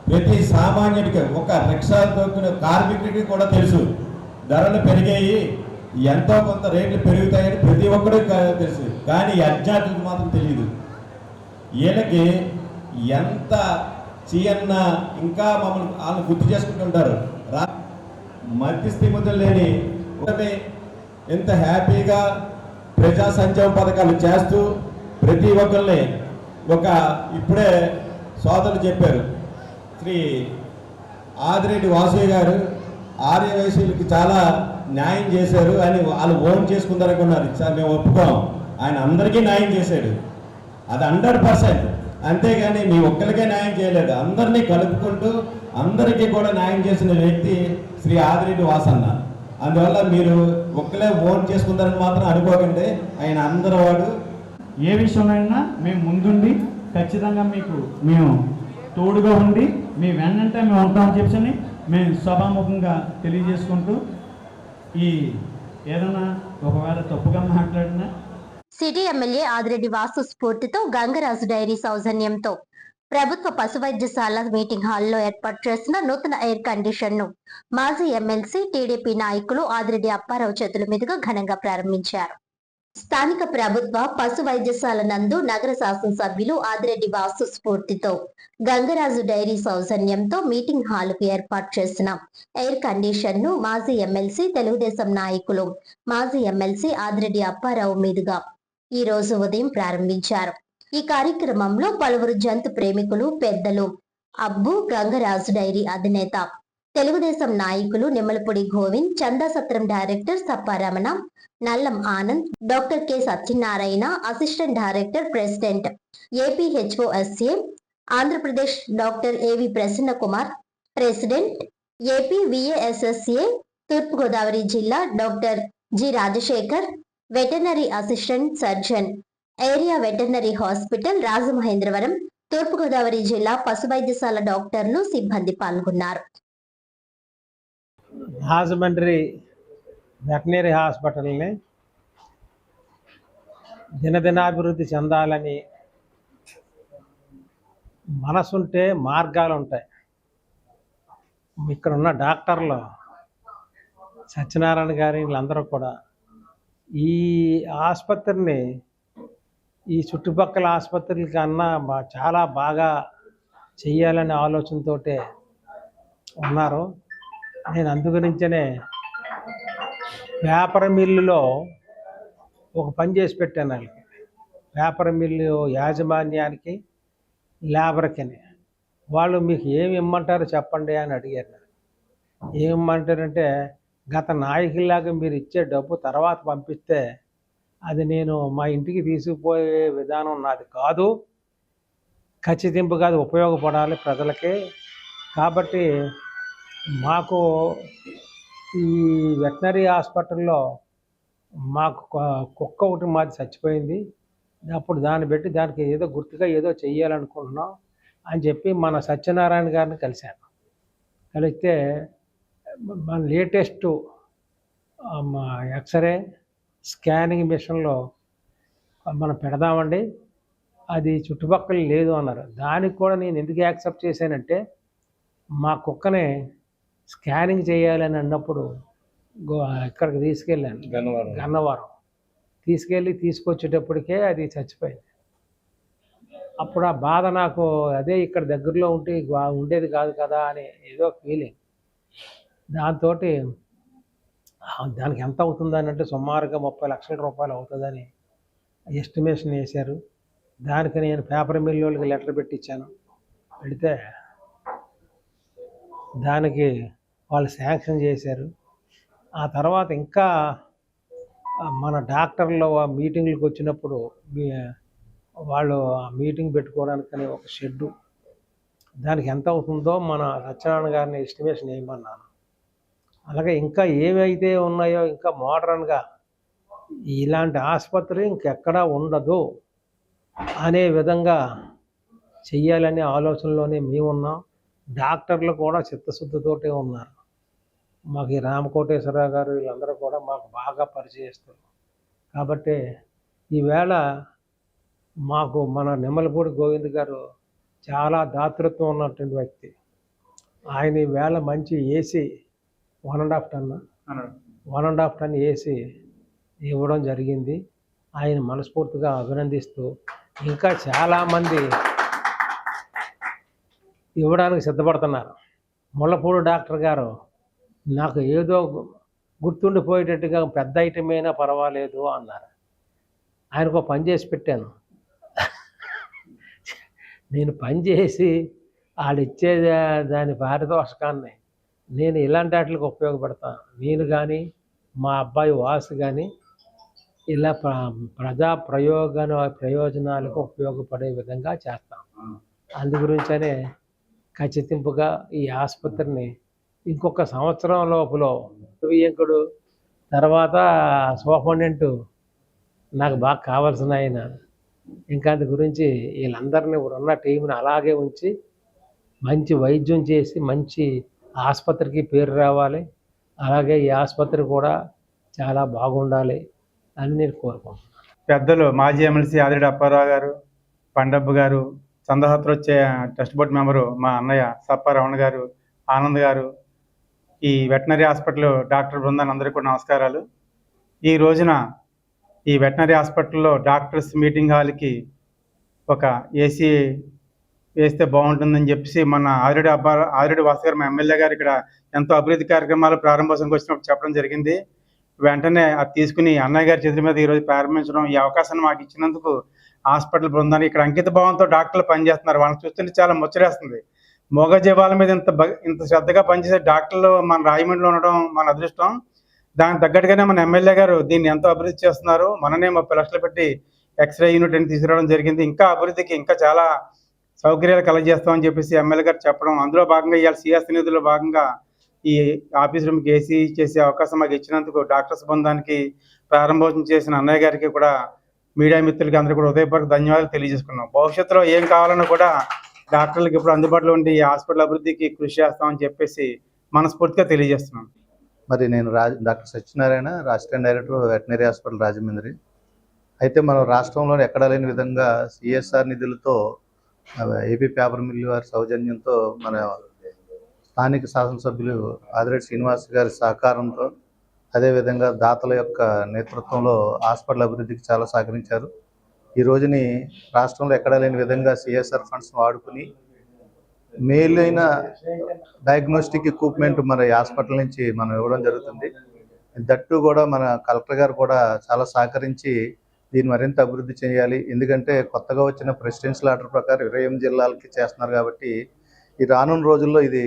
ప్రతి సామాన్యుడికి ఒక రిక్షా తొక్కిన కార్మికుడికి కూడా తెలుసు ధరలు పెరిగాయి, ఎంతో కొంత రేట్లు పెరుగుతాయని ప్రతి ఒక్కరికి తెలుసు. కానీ అజ్ఞాతులకు మాత్రం తెలియదు. వీళ్ళకి ఎంత చీయన్న ఇంకా మమ్మల్ని వాళ్ళు గుర్తు చేసుకుంటుంటారు. మధ్యస్థిమతులు లేని ఎంత హ్యాపీగా ప్రజా సంక్షేమ పథకాలు చేస్తూ ప్రతి ఒక్కరిని ఇప్పుడే సోదరులు చెప్పారు, శ్రీ ఆదిరెడ్డి వాసు గారు ఆర్యవైశ్యులకి చాలా న్యాయం చేశారు అని వాళ్ళు ఓన్ చేసుకుందారనుకున్నారు. మేము ఒప్పుకోం, ఆయన అందరికీ న్యాయం చేశాడు, అది 100%. అంతేగాని మీ ఒక్కరికే న్యాయం చేయలేదు, అందరినీ కలుపుకుంటూ అందరికీ కూడా న్యాయం చేసిన వ్యక్తి శ్రీ ఆదిరెడ్డి వాసన్న. అందువల్ల మీరు ఒక్కలే ఓన్ చేసుకుందారని మాత్రం అనుకోకండి, ఆయన అందరి వాడు. ఏ విషయంలో మేము ముందుండి ఖచ్చితంగా మేము తోడుగా ఉండి మీ వెన్నంటే మేము ఉంటామని చెప్పని మేము సభాముఖంగా తెలియజేసుకుంటూ ఏదైనా ఒకవేళ తప్పుగా మాట్లాడినా సిటీ ఎమ్మెల్యే ఆదిరెడ్డి వాసు స్ఫూర్తితో గంగరాజు డైరీ సౌజన్యంతో ప్రభుత్వ పశు వైద్యశాల మీటింగ్ హాల్లో ఏర్పాటు చేసిన నూతన ఎయిర్ కండిషన్ ను మాజీ ఎమ్మెల్సీ టీడీపీ నాయకులు ఆదిరెడ్డి అప్పారావు చేతుల మీదుగా ఘనంగా ప్రారంభించారు. స్థానిక ప్రభుత్వ పశు వైద్యశాల నందు నగర శాసనసభ్యులు ఆదిరెడ్డి వాసు స్ఫూర్తితో గంగరాజు డైరీ సౌజన్యంతో మీటింగ్ హాల్ కు ఏర్పాటు చేసిన ఎయిర్ కండిషన్ ను మాజీ ఎమ్మెల్సీ తెలుగుదేశం నాయకులు మాజీ ఎమ్మెల్సీ ఆదిరెడ్డి అప్పారావు మీదుగా ఈ రోజు ఉదయం ప్రారంభించారు. ఈ కార్యక్రమంలో పలువురు జంతు ప్రేమికులు, పెద్దలు, అబ్బు గంగరాజు డైరీ అధినేత తెలుగుదేశం నాయకులు Nimmalapudi Govind, Chandasatram director Sapparamana, Nallam Anand, doctor K Satyanarayana, assistant director president APHOSA Andhra Pradesh, doctor AV Prasanna Kumar, president AP VASSA Turpu Godavari జిల్లా, doctor G Rajasekhar, veterinary assistant surgeon, area veterinary hospital Rajamahendravaram, Turpu Godavari జిల్లా పశు వైద్యశాల డాక్టర్లు, సిబ్బంది పాల్గొన్నారు. రాజమండ్రి వెటర్నరీ హాస్పిటల్ని దినదినాభివృద్ధి చెందాలని మనసుంటే మార్గాలు ఉంటాయి. ఇక్కడ ఉన్న డాక్టర్లు సత్యనారాయణ గారి వీళ్ళందరూ కూడా ఈ ఆసుపత్రిని ఈ చుట్టుపక్కల ఆసుపత్రుల కన్నా చాలా బాగా చెయ్యాలనే ఆలోచనతో ఉన్నారు. నేను అందుగురించనే పేపర్ మిల్లులో ఒక పని చేసి పెట్టాను వాళ్ళకి. పేపర్ మిల్లు యాజమాన్యానికి, లేబర్కి. వాళ్ళు మీకు ఏమి ఇమ్మంటారో చెప్పండి అని అడిగారు. ఏమిమ్మంటారంటే, గత నాయకుల్లాగా మీరు ఇచ్చే డబ్బు తర్వాత పంపిస్తే అది నేను మా ఇంటికి తీసుకుపోయే విధానం నాది కాదు, ఖచ్చితింపుగా అది ఉపయోగపడాలి ప్రజలకి. కాబట్టి మాకు ఈ వెటనరీ హాస్పిటల్లో మాకు కుక్క ఒకటి మాది చచ్చిపోయింది, అప్పుడు దాన్ని పెట్టి దానికి ఏదో గుర్తుగా ఏదో చెయ్యాలనుకుంటున్నాం అని చెప్పి మన సత్యనారాయణ గారిని కలిశాను. కలిస్తే మన లేటెస్ట్ ఎక్స్రే స్కానింగ్ మిషన్లో మనం పెడదామండి, అది చుట్టుపక్కల లేదు అన్నారు. దానికి కూడా నేను ఎందుకు యాక్సెప్ట్ చేశానంటే, మా కుక్కని స్కానింగ్ చేయాలని అన్నప్పుడు ఇక్కడికి తీసుకెళ్ళాను, గన్నవరం తీసుకొచ్చేటప్పటికే అది చచ్చిపోయింది. అప్పుడు ఆ బాధ నాకు, అదే ఇక్కడ దగ్గరలో ఉంటే ఉండేది కాదు కదా అని ఏదో ఫీలింగ్. దాంతో దానికి ఎంత అవుతుందని అంటే సుమారుగా 30 లక్షల రూపాయలు అవుతుందని ఎస్టిమేషన్ వేశారు. దానికి నేను పేపర్ మిల్ వాళ్ళకి లెటర్ పెట్టించాను. పెడితే దానికి వాళ్ళు శాంక్షన్ చేశారు. ఆ తర్వాత ఇంకా మన డాక్టర్లు ఆ మీటింగ్లకు వచ్చినప్పుడు వాళ్ళు ఆ మీటింగ్ పెట్టుకోవడానికని ఒక షెడ్డు, దానికి ఎంత అవుతుందో మన సత్యనారాయణ గారిని ఎస్టిమేషన్ వేయమన్నాను. అలాగే ఇంకా ఏవైతే ఉన్నాయో ఇంకా మోడర్న్గా ఇలాంటి ఆసుపత్రి ఇంకెక్కడా ఉండదు అనే విధంగా చెయ్యాలనే ఆలోచనలోనే మేమున్నాం. డాక్టర్లు కూడా చిత్తశుద్ధితోటే ఉన్నారు. మాకు ఈ రామకోటేశ్వరరావు గారు వీళ్ళందరూ కూడా మాకు బాగా పరిచయిస్తారు. కాబట్టి ఈవేళ మాకు మన నిమ్మలపూడి గోవింద్ గారు చాలా దాతృత్వం ఉన్నటువంటి వ్యక్తి. ఆయన ఈవేళ మంచి ఏసీ 1.5 టన్ ఏసీ ఇవ్వడం జరిగింది. ఆయన మనస్ఫూర్తిగా అభినందిస్తూ ఇంకా చాలామంది ఇవ్వడానికి సిద్ధపడుతున్నారు. ముళ్ళపూడి డాక్టర్ గారు నాకు ఏదో గుర్తుండిపోయేటట్టుగా పెద్ద ఐటమ్ అయినా పర్వాలేదు అన్నారు. ఆయనకు పని చేసి పెట్టాను. నేను పని చేసి వాళ్ళు ఇచ్చే దాని పారితోషికాన్ని నేను ఇలాంటి వాటికి ఉపయోగపడతాను. నేను కానీ మా అబ్బాయి వాసు కానీ ఇలా ప్రజా ప్రయోజనాలకు ఉపయోగపడే విధంగా చేస్తాం. అందుగురించనే ఖచ్చితంగా ఈ ఆసుపత్రిని ఇంకొక సంవత్సరం లోపల వియంకుడు తర్వాత సూపరింటెండెంట్ నాకు బాగా కావాల్సిన ఆయన, ఇంకా అందు గురించి వీళ్ళందరినీ ఉన్న టీంని అలాగే ఉంచి మంచి వైద్యం చేసి మంచి ఆసుపత్రికి పేరు రావాలి. అలాగే ఈ ఆసుపత్రి కూడా చాలా బాగుండాలి అని నేను కోరుకుంటున్నాను. పెద్దలు మాజీ ఎమ్మెల్సీ ఆదిరెడ్డి అప్పారావు గారు, పండబ్బు గారు, చంద్రహత్ర వచ్చే ట్రస్ట్ బోర్డు మెంబరు మా అన్నయ్య సప్పారమణ గారు, ఆనంద్ గారు, ఈ వెటనరీ హాస్పిటల్ డాక్టర్ బృందాన్ని అందరికీ కూడా నమస్కారాలు. ఈ రోజున ఈ వెటనరీ హాస్పిటల్లో డాక్టర్స్ మీటింగ్ హాల్కి ఒక ఏసీ వేస్తే బాగుంటుందని చెప్పేసి మన ఆదిరెడ్డి వాసు గారు మా ఎమ్మెల్యే గారు ఇక్కడ ఎంతో అభివృద్ధి కార్యక్రమాలు ప్రారంభోత్సవంకి వచ్చినప్పుడు చెప్పడం జరిగింది. వెంటనే అది తీసుకుని అన్నయ్య గారి చేతుల మీద ఈరోజు ప్రారంభించడం, ఈ అవకాశాన్ని మాకు ఇచ్చినందుకు హాస్పిటల్ బృందాన్ని ఇక్కడ అంకిత భావంతో డాక్టర్లు పనిచేస్తున్నారు. వాళ్ళని చూస్తుంటే చాలా ముచ్చటేస్తుంది. మోగ జీవాల మీద ఇంత శ్రద్ధగా పనిచేసే డాక్టర్లు మన రాజమండ్రిలో ఉండడం మన అదృష్టం. దానికి తగ్గట్టుగానే మన ఎమ్మెల్యే గారు దీన్ని ఎంతో అభివృద్ధి చేస్తున్నారు. మననే 30 లక్షలు పెట్టి ఎక్స్రే యూనిట్ అని తీసుకురావడం జరిగింది. ఇంకా అభివృద్ధికి ఇంకా చాలా సౌకర్యాలు కలగజేస్తామని చెప్పేసి ఎమ్మెల్యే గారు చెప్పడం, అందులో భాగంగా ఇవాళ సిఎస్ నిధుల్లో భాగంగా ఈ ఆఫీస్ రూమ్కి ఏసీ చేసే అవకాశం మాకు ఇచ్చినందుకు డాక్టర్స్ బృందానికి, ప్రారంభోత్సవం చేసిన అన్నయ్య గారికి కూడా, మీడియా మిత్రులకి అందరూ కూడా హృదయపూర్వక ధన్యవాదాలు తెలియజేసుకున్నాం. భవిష్యత్తులో ఏం కావాలన్నా కూడా డాక్టర్లకు ఇప్పుడు అందుబాటులో ఉండి ఈ హాస్పిటల్ అభివృద్ధికి కృషి చేస్తామని చెప్పేసి మనస్ఫూర్తిగా తెలియజేస్తున్నాం. మరి నేను doctor Satyanarayana, assistant director veterinary hospital Rajahmundry. అయితే మనం రాష్ట్రంలో ఎక్కడా లేని విధంగా సిఎస్ఆర్ నిధులతో ఏపీ పేపర్ మిల్లు వారి సౌజన్యంతో మన స్థానిక శాసనసభ్యులు ఆదిరెడ్డి శ్రీనివాస్ గారి సహకారంతో, అదేవిధంగా దాతల యొక్క నేతృత్వంలో హాస్పిటల్ అభివృద్ధికి చాలా సహకరించారు. ఈ రోజుని రాష్ట్రంలో ఎక్కడా లేని విధంగా సిఎస్ఆర్ ఫండ్స్ వాడుకుని మేలైన డయాగ్నోస్టిక్ ఎక్విప్మెంట్ మన హాస్పిటల్ నుంచి మనం ఇవ్వడం జరుగుతుంది. దట్టు కూడా మన కలెక్టర్ గారు కూడా చాలా సహకరించి దీన్ని మరింత అభివృద్ధి చేయాలి. ఎందుకంటే కొత్తగా వచ్చిన ప్రెసిడెన్షియల్ ఆర్డర్ ప్రకారం 28 జిల్లాలకి చేస్తున్నారు కాబట్టి ఈ రానున్న రోజుల్లో ఇది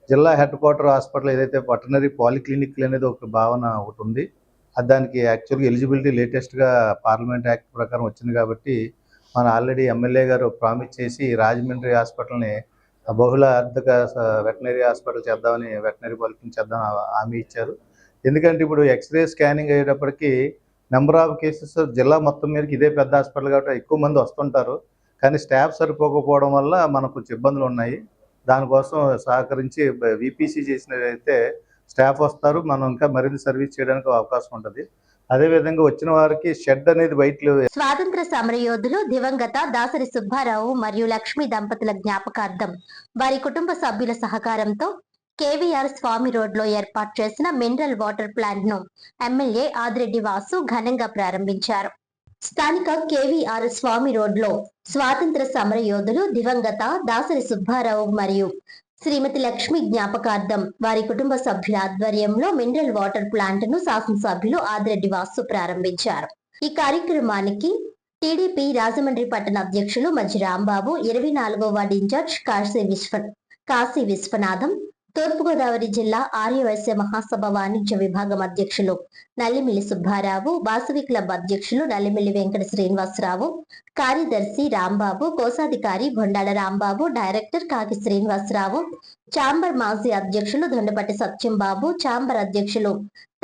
జిల్లా హెడ్ క్వార్టర్ హాస్పిటల్ ఏదైతే వెటర్నరీ పాలిక్లినిక్ అనేది ఒక భావన ఒకటి ఉంది. అది దానికి యాక్చువల్గా ఎలిజిబిలిటీ లేటెస్ట్గా పార్లమెంట్ యాక్ట్ ప్రకారం వచ్చింది కాబట్టి మన ఆల్రెడీ ఎమ్మెల్యే గారు ప్రామిస్ చేసి రాజమండ్రి హాస్పిటల్ని బహుళ అర్ధక వెటనరీ హాస్పిటల్ చేద్దామని, వెటనరీ పాలిక్లినిక్ చేద్దామని హామీ ఇచ్చారు. ఎందుకంటే ఇప్పుడు ఎక్స్రే స్కానింగ్ అయ్యేటప్పటికి నెంబర్ ఆఫ్ కేసెస్ జిల్లా మొత్తం మీదకి ఇదే పెద్ద హాస్పిటల్ కాబట్టి ఎక్కువ మంది వస్తుంటారు. కానీ స్టాఫ్ సరిపోకపోవడం వల్ల మనకు కొంచెం ఇబ్బందులు ఉన్నాయి. దానికోసం సహకరించి విపిసి చేసినట్లయితే స్టాఫ్ వస్తారు, మనం ఇంకా మరింత సర్వీస్ చేయడానికి అవకాశం ఉంటుంది. అదేవిధంగా వచ్చిన వారికి షెడ్ అనేది బయట. స్వాతంత్ర సమరయోధులు దివంగత దాసరి సుబ్బారావు మరియు లక్ష్మీ దంపతుల జ్ఞాపకార్థం వారి కుటుంబ సభ్యుల సహకారంతో కేవీఆర్ స్వామి రోడ్ లో ఏర్పాటు చేసిన మినరల్ వాటర్ ప్లాంట్ ను ఎమ్మెల్యే ఆదిరెడ్డి వాసు ఘనంగా ప్రారంభించారు. స్థానిక కేవీఆర్ స్వామి రోడ్ లో స్వాతంత్ర సమర యోధులు దివంగత దాసరి సుబ్బారావు మరియు శ్రీమతి లక్ష్మి జ్ఞాపకార్థం వారి కుటుంబ సభ్యుల ఆధ్వర్యంలో మినరల్ వాటర్ ప్లాంట్ ను శాసనసభ్యులు ఆదిరెడ్డి వాసు ప్రారంభించారు. ఈ కార్యక్రమానికి టీడీపీ రాజమండ్రి పట్టణ అధ్యక్షులు మజ్జి రాంబాబు, 24వ వార్డు ఇన్ఛార్జ్ కాశీ విశ్వనాథం, తూర్పుగోదావరి జిల్లా ఆర్యవైశ్య మహాసభ వాణిజ్య విభాగం అధ్యక్షులు నల్లిమిల్లి సుబ్బారావు, వాసవి క్లబ్ అధ్యక్షులు నల్లిమిల్లి వెంకట శ్రీనివాసరావు, కార్యదర్శి రాంబాబు, కోశాధికారి బొండాల రాంబాబు, డైరెక్టర్ కాకి శ్రీనివాసరావు, ఛాంబర్ మాజీ అధ్యక్షులు దొండపట్టి సత్యంబాబు, ఛాంబర్ అధ్యక్షులు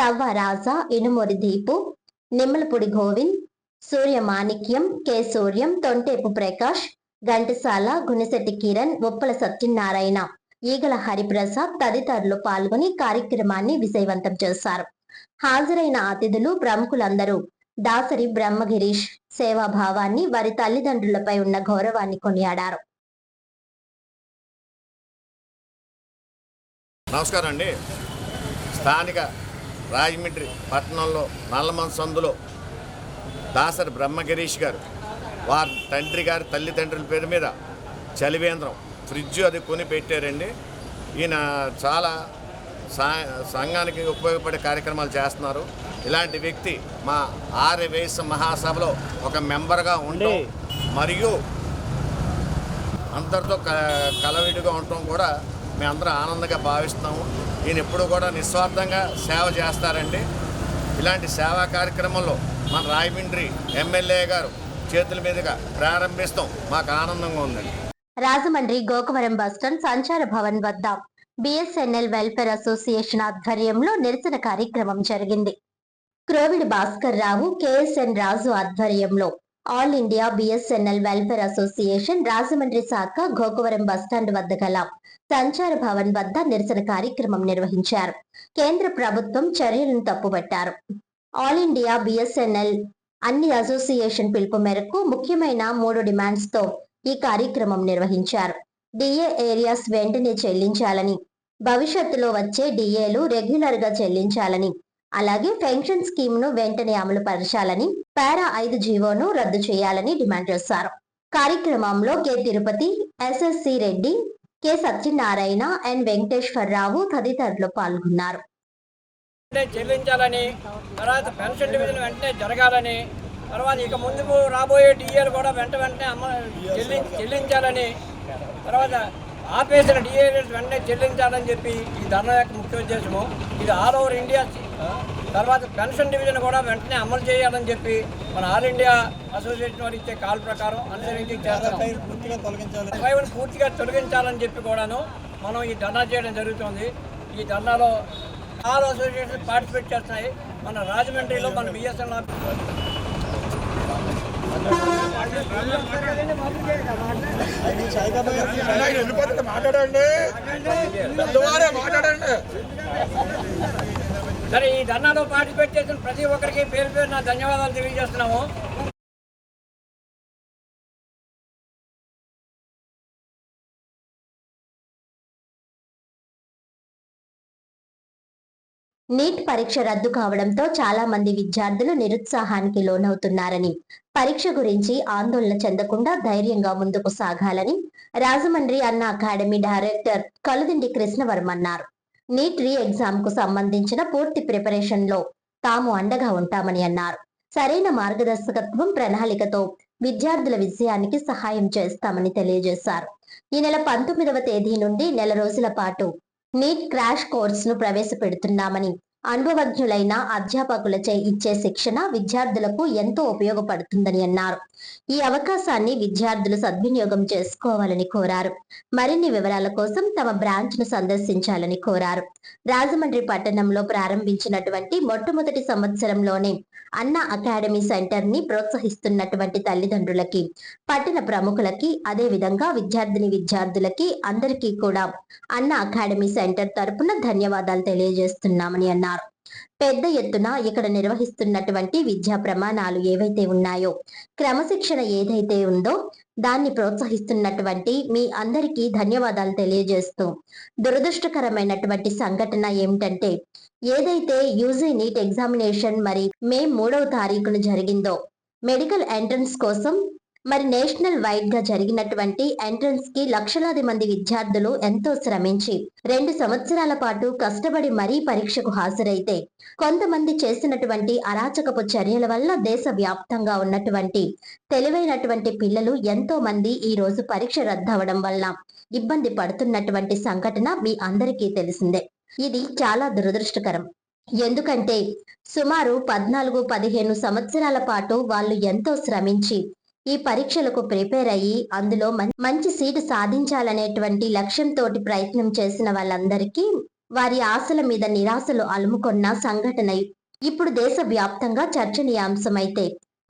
తవ్వ రాజా, ఇనుమూరి దీపు, నిమ్మలపూడి గోవింద్, సూర్య మాణిక్యం, కె సూర్యం, తొంటేపు ప్రకాష్, ఘంటసాల, గునిశెట్టి కిరణ్, ఉప్పల సత్యనారాయణ, ఈగల హరిప్రసాద్ తదితరులు పాల్గొని కార్యక్రమాన్ని విజయవంతం చేశారు. హాజరైన అతిథులు, ప్రముఖులందరూ దాసరి బ్రహ్మగిరీష్ సేవాభావాన్ని, వారి తల్లిదండ్రులపై ఉన్న గౌరవాన్ని కొనియాడారు. నమస్కారం అండి. స్థానిక రాజమండ్రి పట్టణంలో నల్లమన్ సందులో దాసరి బ్రహ్మగిరీష్ గారు వారి తండ్రి గారి తల్లిదండ్రుల పేరు మీద చలివేంద్రం ఫ్రిడ్జ్ అది కొని పెట్టారండి. ఈయన చాలా సంఘానికి ఉపయోగపడే కార్యక్రమాలు చేస్తున్నారు. ఇలాంటి వ్యక్తి మా ఆర్యవైశ్య మహాసభలో ఒక మెంబర్గా ఉండడం మరియు అందరితో కలవిడిగా ఉండటం కూడా మేమందరం ఆనందంగా భావిస్తున్నాము. ఈయన ఎప్పుడు కూడా నిస్వార్థంగా సేవ చేస్తారండి. ఇలాంటి సేవా కార్యక్రమంలో మన రాజమండ్రి ఎమ్మెల్యే గారు చేతుల మీదుగా ప్రారంభిస్తాం. మాకు ఆనందంగా ఉందండి. రాజమండ్రి గోకవరం బస్టాండ్ సంచార భవన్ వద్ద బిఎస్ఎన్ఎల్ వెల్ఫేర్ అసోసియేషన్ ఆధ్వర్యంలో నిరసన కార్యక్రమం జరిగింది. క్రోవిడ్ భాస్కర్ రావు, కేఎస్ఎన్ రాజు ఆధ్వర్యంలో all India BSNL welfare association Rajahmundry శాఖ గోకవరం బస్టాండ్ వద్ద గల సంచార భవన్ వద్ద నిరసన కార్యక్రమం నిర్వహించారు. కేంద్ర ప్రభుత్వం చర్యలను తప్పుపట్టారు. ఆల్ ఇండియా బిఎస్ఎన్ఎల్ అన్ని అసోసియేషన్ పిలుపు మేరకు ముఖ్యమైన 3 డిమాండ్స్ తో ఈ కార్యక్రమం నిర్వహించారు. డిఏ ఏరియాస్ వెంటనే చెల్లించాలని, భవిష్యత్తులో వచ్చే డిఏలు రెగ్యులర్ గా చెల్లించాలని, అలాగే పెన్షన్ స్కీమ్ ను వెంటనే అమలు పరచాలని, పారా 5 జీవోను రద్దు చేయాలని డిమాండ్ చేశారు. కార్యక్రమంలో K Tirupati, SSC Reddy, K Satyanarayana, N Venkateswara Rao తదితరులు పాల్గొన్నారు. చెల్లించాలని, తర్వాత పెన్షన్ డివిజన్ వెంటనే జరగాలని, తర్వాత ఇక ముందు రాబోయే డిఏలు కూడా వెంటనే చెల్లించాలని, తర్వాత ఆపేసిన డిఏఎస్ వెంటనే చెల్లించాలని చెప్పి ఈ ధర్నా యొక్క ముఖ్య ఉద్దేశము. ఇది ఆల్ ఓవర్ ఇండియా. తర్వాత పెన్షన్ డివిజన్ కూడా వెంటనే అమలు చేయాలని చెప్పి మన ఆల్ ఇండియా అసోసియేషన్ వారు ఇచ్చే కాల్ ప్రకారం అనుసరించి పూర్తిగా తొలగించాలని చెప్పి కూడాను మనం ఈ ధర్నా చేయడం జరుగుతుంది. ఈ ధర్నాలో ఆల్ అసోసియేషన్ పార్టిసిపేట్ చేస్తున్నాయి. మన రాజమండ్రిలో మన బిఎస్ఎన్ సరే, ఈ ధర్నాలో పార్టిసిపేట్ చేసిన ప్రతి ఒక్కరికి పేరు పేరు నా ధన్యవాదాలు తెలియజేస్తున్నాము. నీట్ పరీక్ష రద్దు కావడంతో చాలా మంది విద్యార్థులు నిరుత్సాహానికి లోనవుతున్నారని, పరీక్ష గురించి ఆందోళన చెందకుండా ధైర్యంగా ముందుకు సాగాలని రాజమండ్రి అన్నా అకాడమీ డైరెక్టర్ కలుదిండి కృష్ణవర్మ అన్నారు. నీట్ రీ ఎగ్జామ్ కు సంబంధించిన పూర్తి ప్రిపరేషన్ లో తాము అండగా ఉంటామని అన్నారు. సరైన మార్గదర్శకత్వం, ప్రణాళికతో విద్యార్థుల విజయానికి సహాయం చేస్తామని తెలియజేశారు. ఈ నెల 19వ తేదీ నుండి నెల రోజుల పాటు నీట్ క్రాష్ కోర్స్ ను ప్రవేశపెడుతున్నామని, అనుభవజ్ఞులైన అధ్యాపకులచే ఇచ్చే శిక్షణ విద్యార్థులకు ఎంతో ఉపయోగపడుతుందని అన్నారు. ఈ అవకాశాన్ని విద్యార్థులు సద్వినియోగం చేసుకోవాలని కోరారు. మరిన్ని వివరాల కోసం తమ బ్రాంచ్ ను సందర్శించాలని కోరారు. రాజమండ్రి పట్టణంలో ప్రారంభించినటువంటి మొట్టమొదటి సంవత్సరంలోనే అన్నా అకాడమీ సెంటర్ ని ప్రోత్సహిస్తున్నటువంటి తల్లిదండ్రులకి, పట్టణ ప్రముఖులకి, అదే విధంగా విద్యార్థులకి అందరికీ కూడా అన్నా అకాడమీ సెంటర్ తరపున ధన్యవాదాలు తెలియజేస్తున్నామని అన్నారు. పెద్ద ఎత్తున ఇక్కడ నిర్వహిస్తున్నటువంటి విద్యా ప్రమాణాలు ఏవైతే ఉన్నాయో, క్రమశిక్షణ ఏదైతే ఉందో దాన్ని ప్రోత్సహిస్తున్నటువంటి మీ అందరికీ ధన్యవాదాలు తెలియజేస్తూ, దురదృష్టకరమైనటువంటి సంఘటన ఏమిటంటే, ఏదైతే యూజీ నీట్ ఎగ్జామినేషన్ మరి మే 3వ తారీఖున జరిగిందో, మెడికల్ ఎంట్రన్స్ కోసం మరి నేషనల్ వైడ్ గా జరిగినటువంటి ఎంట్రన్స్ కి లక్షలాది మంది విద్యార్థులు ఎంతో శ్రమించి 2 సంవత్సరాల పాటు కష్టపడి మరీ పరీక్షకు హాజరైతే, కొంతమంది చేసినటువంటి అరాచకపు చర్యల వల్ల దేశ వ్యాప్తంగా ఉన్నటువంటి తెలివైనటువంటి పిల్లలు ఎంతో మంది ఈ రోజు పరీక్ష రద్దవడం వల్ల ఇబ్బంది పడుతున్నటువంటి సంఘటన మీ అందరికీ తెలిసిందే. ఇది చాలా దురదృష్టకరం. ఎందుకంటే సుమారు 14-15 సంవత్సరాల పాటు వాళ్ళు ఎంతో శ్రమించి ఈ పరీక్షలకు ప్రిపేర్ అయ్యి అందులో మంచి సీటు సాధించాలనేటువంటి లక్ష్యంతో ప్రయత్నం చేసిన వాళ్ళందరికీ వారి ఆశల మీద నిరాశలు అలుముకొన్న సంఘటన ఇప్పుడు దేశ వ్యాప్తంగా చర్చనీయాంశమైతే,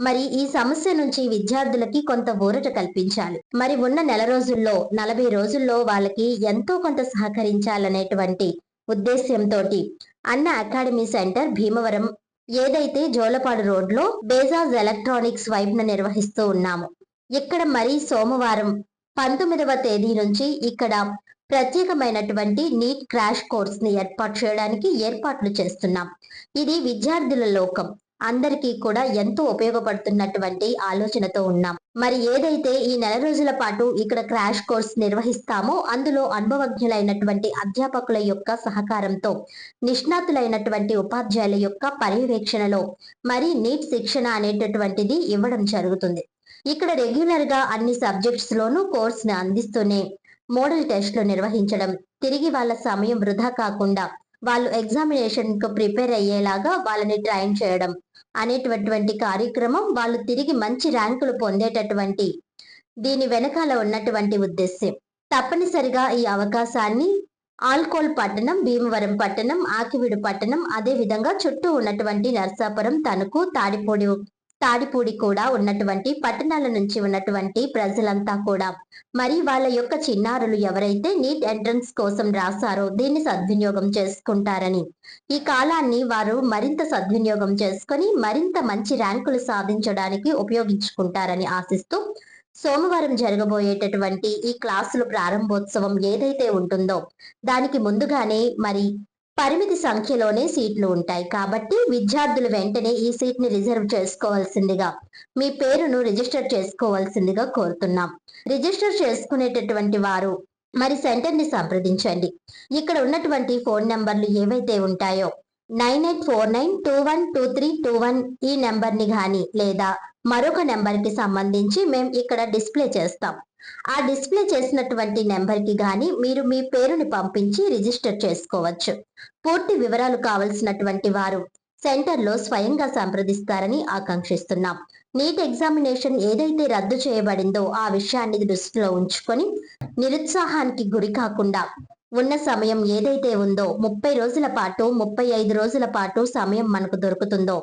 మరి ఈ సమస్య నుంచి విద్యార్థులకి కొంత ఊరట కల్పించాలి. మరి ఉన్న నెల రోజుల్లో 40 రోజుల్లో వాళ్ళకి ఎంతో కొంత సహకరించాలనేటువంటి ఉద్దేశ్యంతో అన్నా అకాడమీ సెంటర్ భీమవరం ఏదైతే జోలపాడు రోడ్ లో బేజాజ్ ఎలక్ట్రానిక్స్ వైపున నిర్వహిస్తూ ఉన్నాము. ఇక్కడ మరి సోమవారం 19వ తేదీ నుంచి ఇక్కడ ప్రత్యేకమైనటువంటి నీట్ క్రాష్ కోర్స్ ని ఏర్పాటు చేయడానికి ఏర్పాట్లు చేస్తున్నాం. ఇది విద్యార్థుల లోకం అందరికీ కూడా ఎంతో ఉపయోగపడుతున్నటువంటి ఆలోచనతో ఉన్నాం. మరి ఏదైతే ఈ నెల రోజుల పాటు ఇక్కడ క్రాష్ కోర్స్ నిర్వహిస్తామో, అందులో అనుభవజ్ఞులైనటువంటి అధ్యాపకుల యొక్క సహకారంతో, నిష్ణాతులైనటువంటి ఉపాధ్యాయుల యొక్క పర్యవేక్షణలో మరి నీట్ శిక్షణ అనేటటువంటిది ఇవ్వడం జరుగుతుంది. ఇక్కడ రెగ్యులర్ గా అన్ని సబ్జెక్ట్స్ లోనూ కోర్స్ ని అందిస్తూనే మోడల్ టెస్ట్లు నిర్వహించడం, తిరిగి వాళ్ళ సమయం వృధా కాకుండా వాళ్ళు ఎగ్జామినేషన్ కు ప్రిపేర్ అయ్యేలాగా వాళ్ళని ట్రైన్ చేయడం అనేటటువంటి కార్యక్రమం, వాళ్ళు తిరిగి మంచి ర్యాంకులు పొందేటటువంటి దీని వెనకాల ఉన్నటువంటి ఉద్దేశ్యం. తప్పనిసరిగా ఈ అవకాశాన్ని ఆల్కోల్ పట్టణం, భీమవరం పట్టణం, ఆకివీడు పట్టణం, అదే విధంగా చుట్టూ ఉన్నటువంటి నర్సాపురం, తణుకు, తాడిపూడి కూడా ఉన్నటువంటి పట్టణాల నుంచి ఉన్నటువంటి ప్రజలంతా కూడా మరి వాళ్ళ యొక్క చిన్నారులు ఎవరైతే నీట్ ఎంట్రన్స్ కోసం రాశారో దీన్ని సద్వినియోగం చేసుకుంటారని, ఈ కాలాన్ని వారు మరింత సద్వినియోగం చేసుకొని మరింత మంచి ర్యాంకులు సాధించడానికి ఉపయోగించుకుంటారని ఆశిస్తూ, సోమవారం జరగబోయేటటువంటి ఈ క్లాసుల ప్రారంభోత్సవం ఏదైతే ఉంటుందో దానికి ముందుగానే మరి పరిమితి సంఖ్యలోనే సీట్లు ఉంటాయి. కాబట్టి విద్యార్థులు వెంటనే ఈ సీట్ ని రిజర్వ్ చేసుకోవాల్సిందిగా, మీ పేరును రిజిస్టర్ చేసుకోవాల్సిందిగా కోరుతున్నాం. రిజిస్టర్ చేసుకునేటటువంటి వారు మరి సెంటర్ ని సంప్రదించండి. ఇక్కడ ఉన్నటువంటి ఫోన్ నంబర్లు ఏవైతే ఉంటాయో 9849212321 ఈ నెంబర్ ని గాని లేదా మరొక నెంబర్ కి సంబంధించి మేము ఇక్కడ డిస్ప్లే చేస్తాం. ఆ డిస్ప్లే చేసినటువంటి నెంబర్కి గాని మీరు మీ పేరుని పంపించి రిజిస్టర్ చేసుకోవచ్చు. పూర్తి వివరాలు కావలసినటువంటి వారు సెంటర్లో స్వయంగా సంప్రదిస్తారని ఆకాంక్షిస్తున్నాం. నీట్ ఎగ్జామినేషన్ ఏదైతే రద్దు చేయబడిందో ఆ విషయాన్ని దృష్టిలో ఉంచుకొని నిరుత్సాహానికి గురి కాకుండా ఉన్న సమయం ఏదైతే ఉందో 30 రోజుల పాటు 35 రోజుల పాటు సమయం మనకు దొరుకుతుందో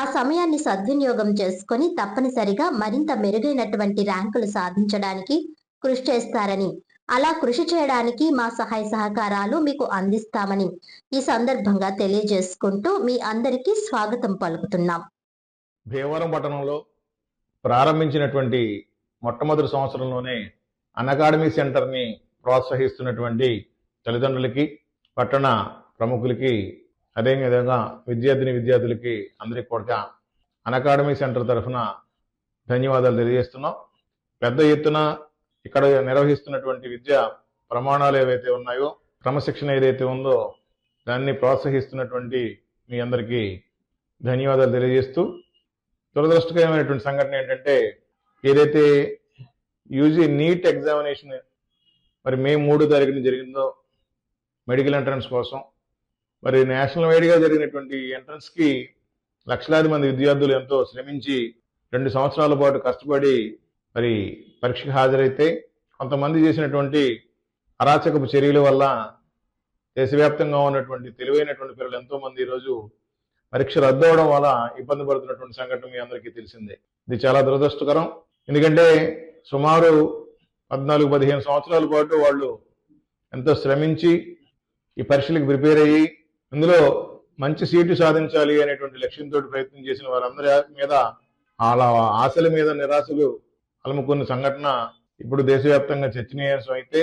ఆ సమయాన్ని సద్వినియోగం చేసుకొని తప్పనిసరిగా మరింత మెరుగైనటువంటి ర్యాంకులు సాధించడానికి కృషి చేస్తారని, అలా కృషి చేయడానికి మా సహాయ సహకారాలు మీకు అందిస్తామని ఈ సందర్భంగా తెలియజేసుకుంటూ మీ అందరికీ స్వాగతం పలుకుతున్నాం. భీమవరం పట్టణంలో ప్రారంభించినటువంటి మొట్టమొదటి సంవత్సరంలోనే అన్అకాడమీ సెంటర్ని ప్రోత్సహిస్తున్నటువంటి తల్లిదండ్రులకి, పట్టణ ప్రముఖులకి, అదేవిధంగా విద్యార్థులకి అందరికీ కూడా అన్అకాడమీ సెంటర్ తరఫున ధన్యవాదాలు తెలియజేస్తున్నాం. పెద్ద ఎత్తున ఇక్కడ నిర్వహిస్తున్నటువంటి విద్యా ప్రమాణాలు ఏవైతే ఉన్నాయో, క్రమశిక్షణ ఏదైతే ఉందో దాన్ని ప్రోత్సహిస్తున్నటువంటి మీ అందరికీ ధన్యవాదాలు తెలియజేస్తూ, దురదృష్టకరమైనటువంటి సంఘటన ఏంటంటే ఏదైతే యూజీ నీట్ ఎగ్జామినేషన్ మరి మే 3వ తారీఖున జరిగిందో మెడికల్ ఎంట్రన్స్ కోసం, మరి నేషనల్ వైడ్గా జరిగినటువంటి ఎంట్రన్స్కి లక్షలాది మంది విద్యార్థులు ఎంతో శ్రమించి 2 సంవత్సరాల పాటు కష్టపడి మరి పరీక్షకు హాజరైతే కొంతమంది చేసినటువంటి అరాచకపు చర్యల వల్ల దేశవ్యాప్తంగా ఉన్నటువంటి తెలివైనటువంటి పిల్లలు ఎంతో మంది ఈరోజు పరీక్ష రద్దు అవడం వల్ల ఇబ్బంది పడుతున్నటువంటి సంఘటన మీ అందరికీ తెలిసిందే. ఇది చాలా దురదృష్టకరం. ఎందుకంటే సుమారు 14-15 సంవత్సరాల పాటు వాళ్ళు ఎంతో శ్రమించి ఈ పరీక్షలకు ప్రిపేర్ అయ్యి ఇందులో మంచి సీటు సాధించాలి అనేటువంటి లక్ష్యంతో ప్రయత్నం చేసిన వారందరి మీద వాళ్ళ ఆశల మీద నిరాశలు అలుముకున్న సంఘటన ఇప్పుడు దేశవ్యాప్తంగా చర్చనీయాంశం అయితే,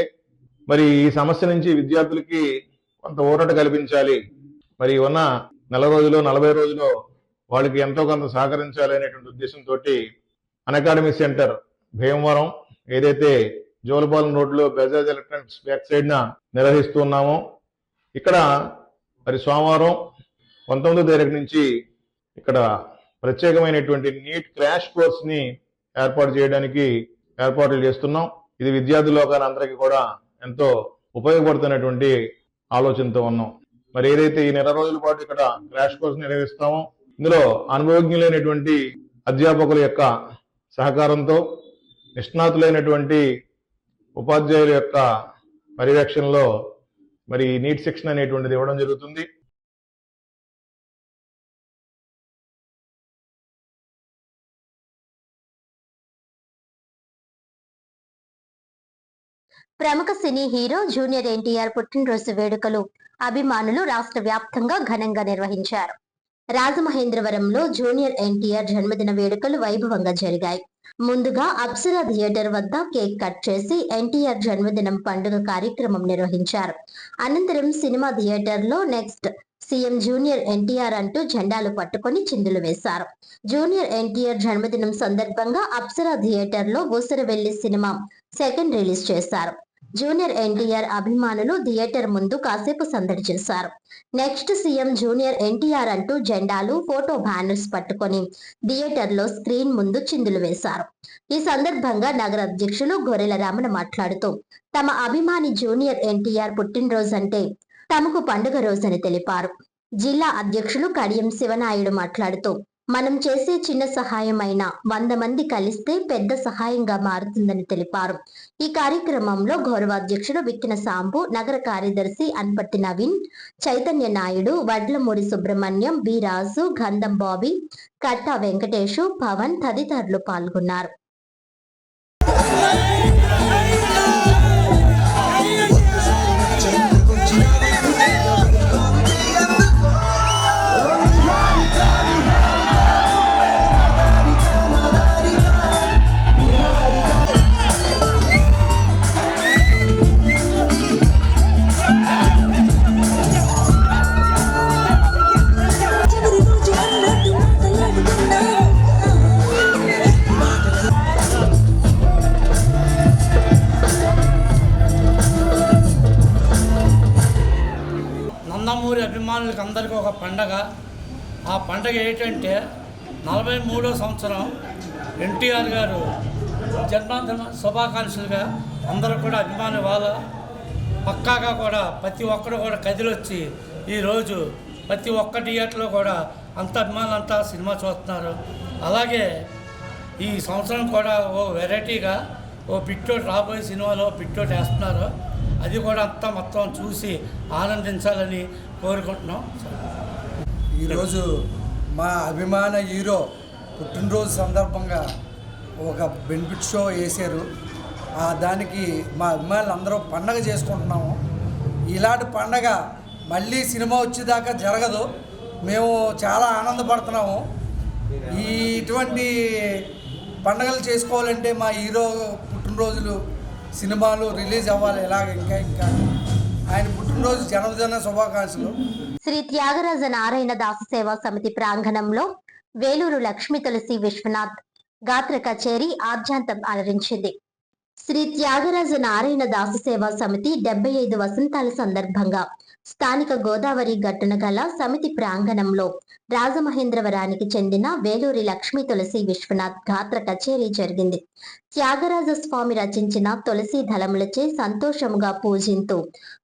మరి ఈ సమస్య నుంచి విద్యార్థులకి కొంత ఊరట కల్పించాలి, మరి ఉన్న 40 రోజులు 40 రోజులు వాళ్ళకి ఎంతో కొంత సహకరించాలి అనేటువంటి ఉద్దేశంతో అన్అకాడమీ సెంటర్ భీమవరం ఏదైతే జోలపాలెం రోడ్లో బజాజ్ ఎలక్ట్రానిక్స్ బ్యాక్ సైడ్న నిర్వహిస్తున్నామో, ఇక్కడ మరి సోమవారం 19వ తారీఖు నుంచి ఇక్కడ ప్రత్యేకమైనటువంటి నీట్ క్రాష్ కోర్స్ని ఏర్పాటు చేయడానికి ఏర్పాట్లు చేస్తున్నాం. ఇది విద్యార్థి లోకాన్ని అందరికీ కూడా ఎంతో ఉపయోగపడుతున్నటువంటి ఆలోచనతో ఉన్నాం. మరి ఏదైతే ఈ 40 రోజుల పాటు ఇక్కడ క్రాష్ కోర్స్ నిర్వహిస్తామో ఇందులో అనుభవజ్ఞులైనటువంటి అధ్యాపకుల యొక్క సహకారంతో, నిష్ణాతులైనటువంటి ఉపాధ్యాయుల యొక్క పర్యవేక్షణలో మరి నీట్ శిక్షణ అనేటువంటిది ఇవ్వడం జరుగుతుంది. ప్రముఖ సినీ హీరో జూనియర్ ఎన్టీఆర్ పుట్టినరోజు వేడుకలు అభిమానులు రాష్ట్ర వ్యాప్తంగా ఘనంగా నిర్వహించారు. రాజమహేంద్రవరంలో జూనియర్ ఎన్టీఆర్ జన్మదిన వేడుకలు వైభవంగా జరిగాయి. ముందుగా అప్సరా థియేటర్ వద్ద కేక్ కట్ చేసి ఎన్టీఆర్ జన్మదినం పండుగ కార్యక్రమం నిర్వహించారు. అనంతరం సినిమా థియేటర్లో నెక్స్ట్ సీఎం జూనియర్ ఎన్టీఆర్ అంటూ జెండాలు పట్టుకొని చిందులు వేశారు. జూనియర్ ఎన్టీఆర్ జన్మదినం సందర్భంగా అప్సరా థియేటర్లో ఊసరవెల్లి సినిమా సెకండ్ రిలీజ్ చేశారు. జూనియర్ ఎన్టీఆర్ అభిమానులు థియేటర్ ముందు కాసేపు సందడి చేశారు. నెక్స్ట్ సీఎం జూనియర్ ఎన్టీఆర్ అంటూ జెండాలు, ఫోటో బ్యానర్స్ పట్టుకొని థియేటర్లో స్క్రీన్ ముందు చిందులు వేశారు. ఈ సందర్భంగా నగర అధ్యక్షులు గొర్రెల రమణ మాట్లాడుతూ తమ అభిమాని జూనియర్ ఎన్టీఆర్ పుట్టినరోజు అంటే తమకు పండుగ రోజని తెలిపారు. జిల్లా అధ్యక్షులు కడియం శివనాయుడు మాట్లాడుతూ మనం చేసే చిన్న సహాయం అయినా 100 మంది కలిస్తే పెద్ద సహాయంగా మారుతుందని తెలిపారు. ఈ కార్యక్రమంలో గౌరవాధ్యక్షుడు విక్కిన సాంబు, నగర కార్యదర్శి అన్పర్తి నవీన్, చైతన్య నాయుడు, వడ్లమూడి సుబ్రహ్మణ్యం, బి రాజు, గంధం బాబీ, కట్టా వెంకటేశు, పవన్ తదితరులు పాల్గొన్నారు. నందమూరి అభిమానులకు అందరికీ ఒక పండగ. ఆ పండగ ఏంటంటే 43వ సంవత్సరం ఎన్టీఆర్ గారు జన్మదిన శుభాకాంక్షలుగా అందరూ కూడా అభిమాని వాళ్ళ పక్కాగా కూడా ప్రతి ఒక్కరు కూడా కదిలొచ్చి ఈరోజు ప్రతి ఒక్క థియేటర్లో కూడా అంత అభిమానులంతా సినిమా చూస్తున్నారు. అలాగే ఈ సంవత్సరం కూడా ఓ వెరైటీగా ఓ బిట్టోటి రాబోయే సినిమాలో బిట్టోటి వేస్తున్నారు. అది కూడా అంతా మొత్తం చూసి ఆనందించాలని కోరుకుంటున్నాం. ఈరోజు మా అభిమాన హీరో పుట్టినరోజు సందర్భంగా ఒక బెనిఫిట్ షో వేసారు. దానికి మా అభిమానులు అందరూ పండగ చేసుకుంటున్నాము. ఇలాంటి పండగ మళ్ళీ సినిమా వచ్చేదాకా జరగదు. మేము చాలా ఆనందపడుతున్నాము. ఇటువంటి పండగలు చేసుకోవాలంటే మా హీరో పుట్టినరోజులు సినిమాలు రిలీజ్ అవ్వాలి. ఇలాగ ఇంకా ఆయన పుట్టినరోజు జన్మదిన శుభాకాంక్షలు. శ్రీ త్యాగరాజ నారాయణ దాస సేవా సమితి ప్రాంగణంలో వేలూరు లక్ష్మీ తులసి విశ్వనాథ్ గాత్ర కచేరీ ఆద్యాంతం అలరించింది. శ్రీ త్యాగరాజ నారాయణ దాస సేవా సమితి 75 వసంతాల సందర్భంగా స్థానిక గోదావరి గట్టున గల సమితి ప్రాంగణంలో రాజమహేంద్రవరానికి చెందిన వేలూరి లక్ష్మీ తులసి విశ్వనాథ్ గాత్ర కచేరీ జరిగింది. త్యాగరాజ స్వామి రచించిన తులసి దళములచే సంతోషముగా పూజింతూ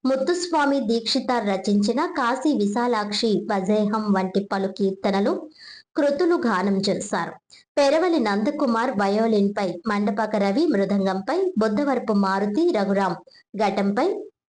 ముత్తుస్వామి దీక్షితార్ రచించిన కాశీ విశాలాక్షి వజేహం వంటి పలు కీర్తనలు కృతులు గానం చేశారు. పెరవలి నందకుమార్ వయోలిన్ పై, మండపక రవి మృదంగంపై, బుద్ధవరపు మారుతి రఘురాం ఘటంపై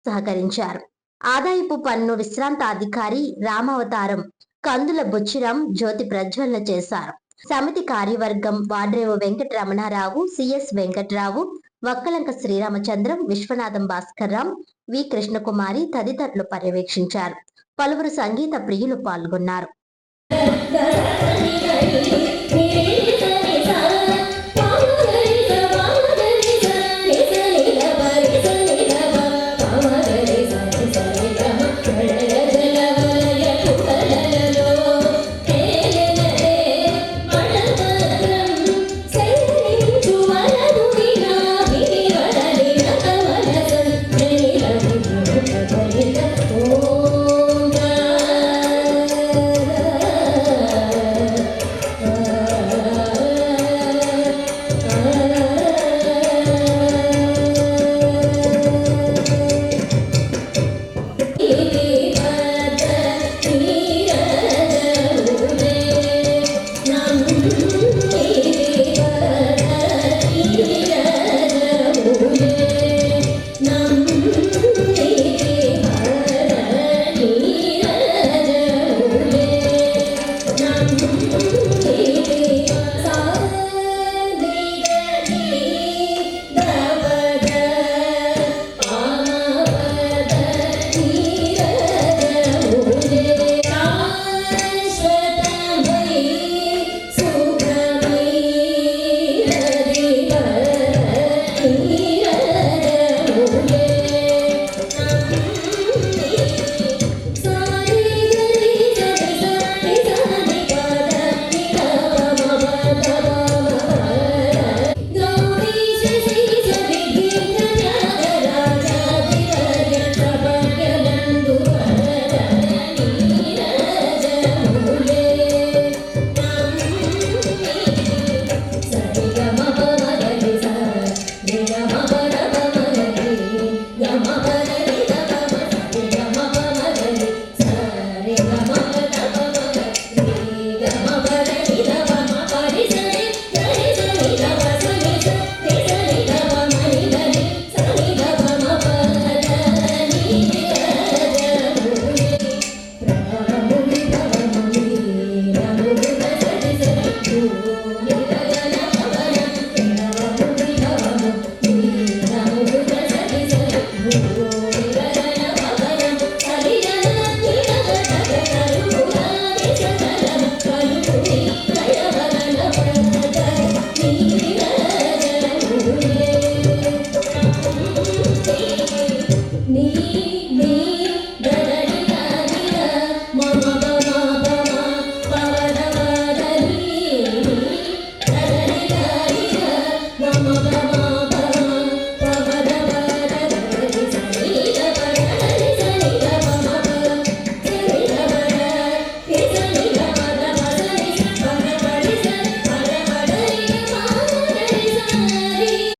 సహకరించారు. ఆదాయపు పన్ను విశ్రాంత అధికారి రామావతారం కందుల బుచ్చిరాం జ్యోతి ప్రజ్వలన చేశారు. సమితి కార్యవర్గం వాడ్రేవు వెంకటరమణారావు, సిఎస్ వెంకట్రావు, వక్కలంక శ్రీరామచంద్రం, విశ్వనాథం భాస్కర్రాం, వి కృష్ణకుమారి తదితరులు పర్యవేక్షించారు. పలువురు సంగీత ప్రియులు పాల్గొన్నారు.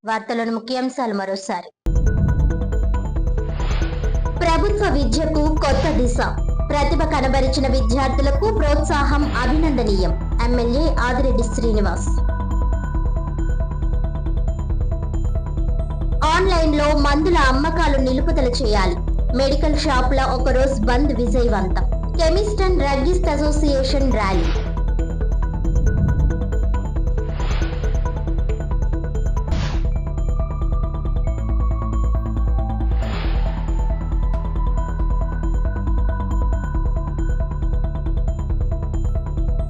వార్తలను ముఖ్యాంశాలు మరోసారి. ప్రభుత్వ విద్యకు కొత్త దిశ. ప్రతిభ కనబరిచిన విద్యార్థులకు ప్రోత్సాహం అభినందనీయం. ఎమ్మెల్యే ఆదిరెడ్డి శ్రీనివాస్. ఆన్లైన్లో మందుల అమ్మకాలు నిలుపుదల చేయాలి. మెడికల్ షాపుల ఒకరోజు బంద్ విజయవంతం. Chemist and druggist association rally.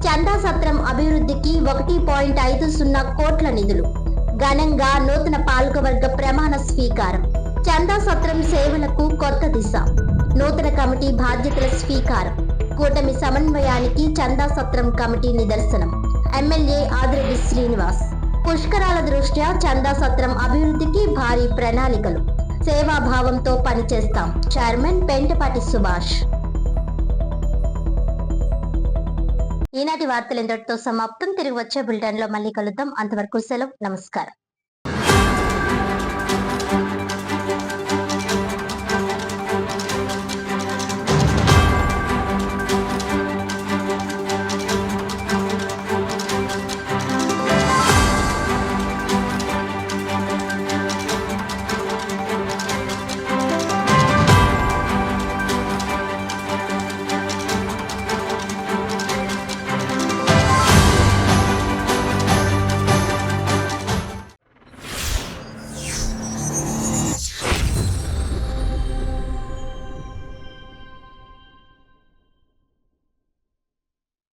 చందా సత్రం అభివృద్ధికి 1.50 కోట్ల నిధులు. ఘనంగా నూతన పాలకవర్గ ప్రమాణ స్వీకారం. చందా సత్రం సేవలకు కొత్త దిశ. నూతన కమిటీ బాధ్యతల స్వీకారం. కూటమి సమన్వయానికి చందా సత్రం కమిటీ నిదర్శనం. ఎమ్మెల్యే ఆదిరెడ్డి శ్రీనివాస్. పుష్కరాల దృష్ట్యా చందా సత్రం అభివృద్ధికి భారీ ప్రణాళికలు. సేవాభావంతో పనిచేస్తాం. చైర్మన్ పెంటపాటి సుభాష్. ఈనాటి వార్తలు ఇంతటితో సమాప్తం. తిరిగి వచ్చే బులెటిన్ లో మళ్ళీ కలుద్దాం. అంతవరకు సెలవు. నమస్కారం.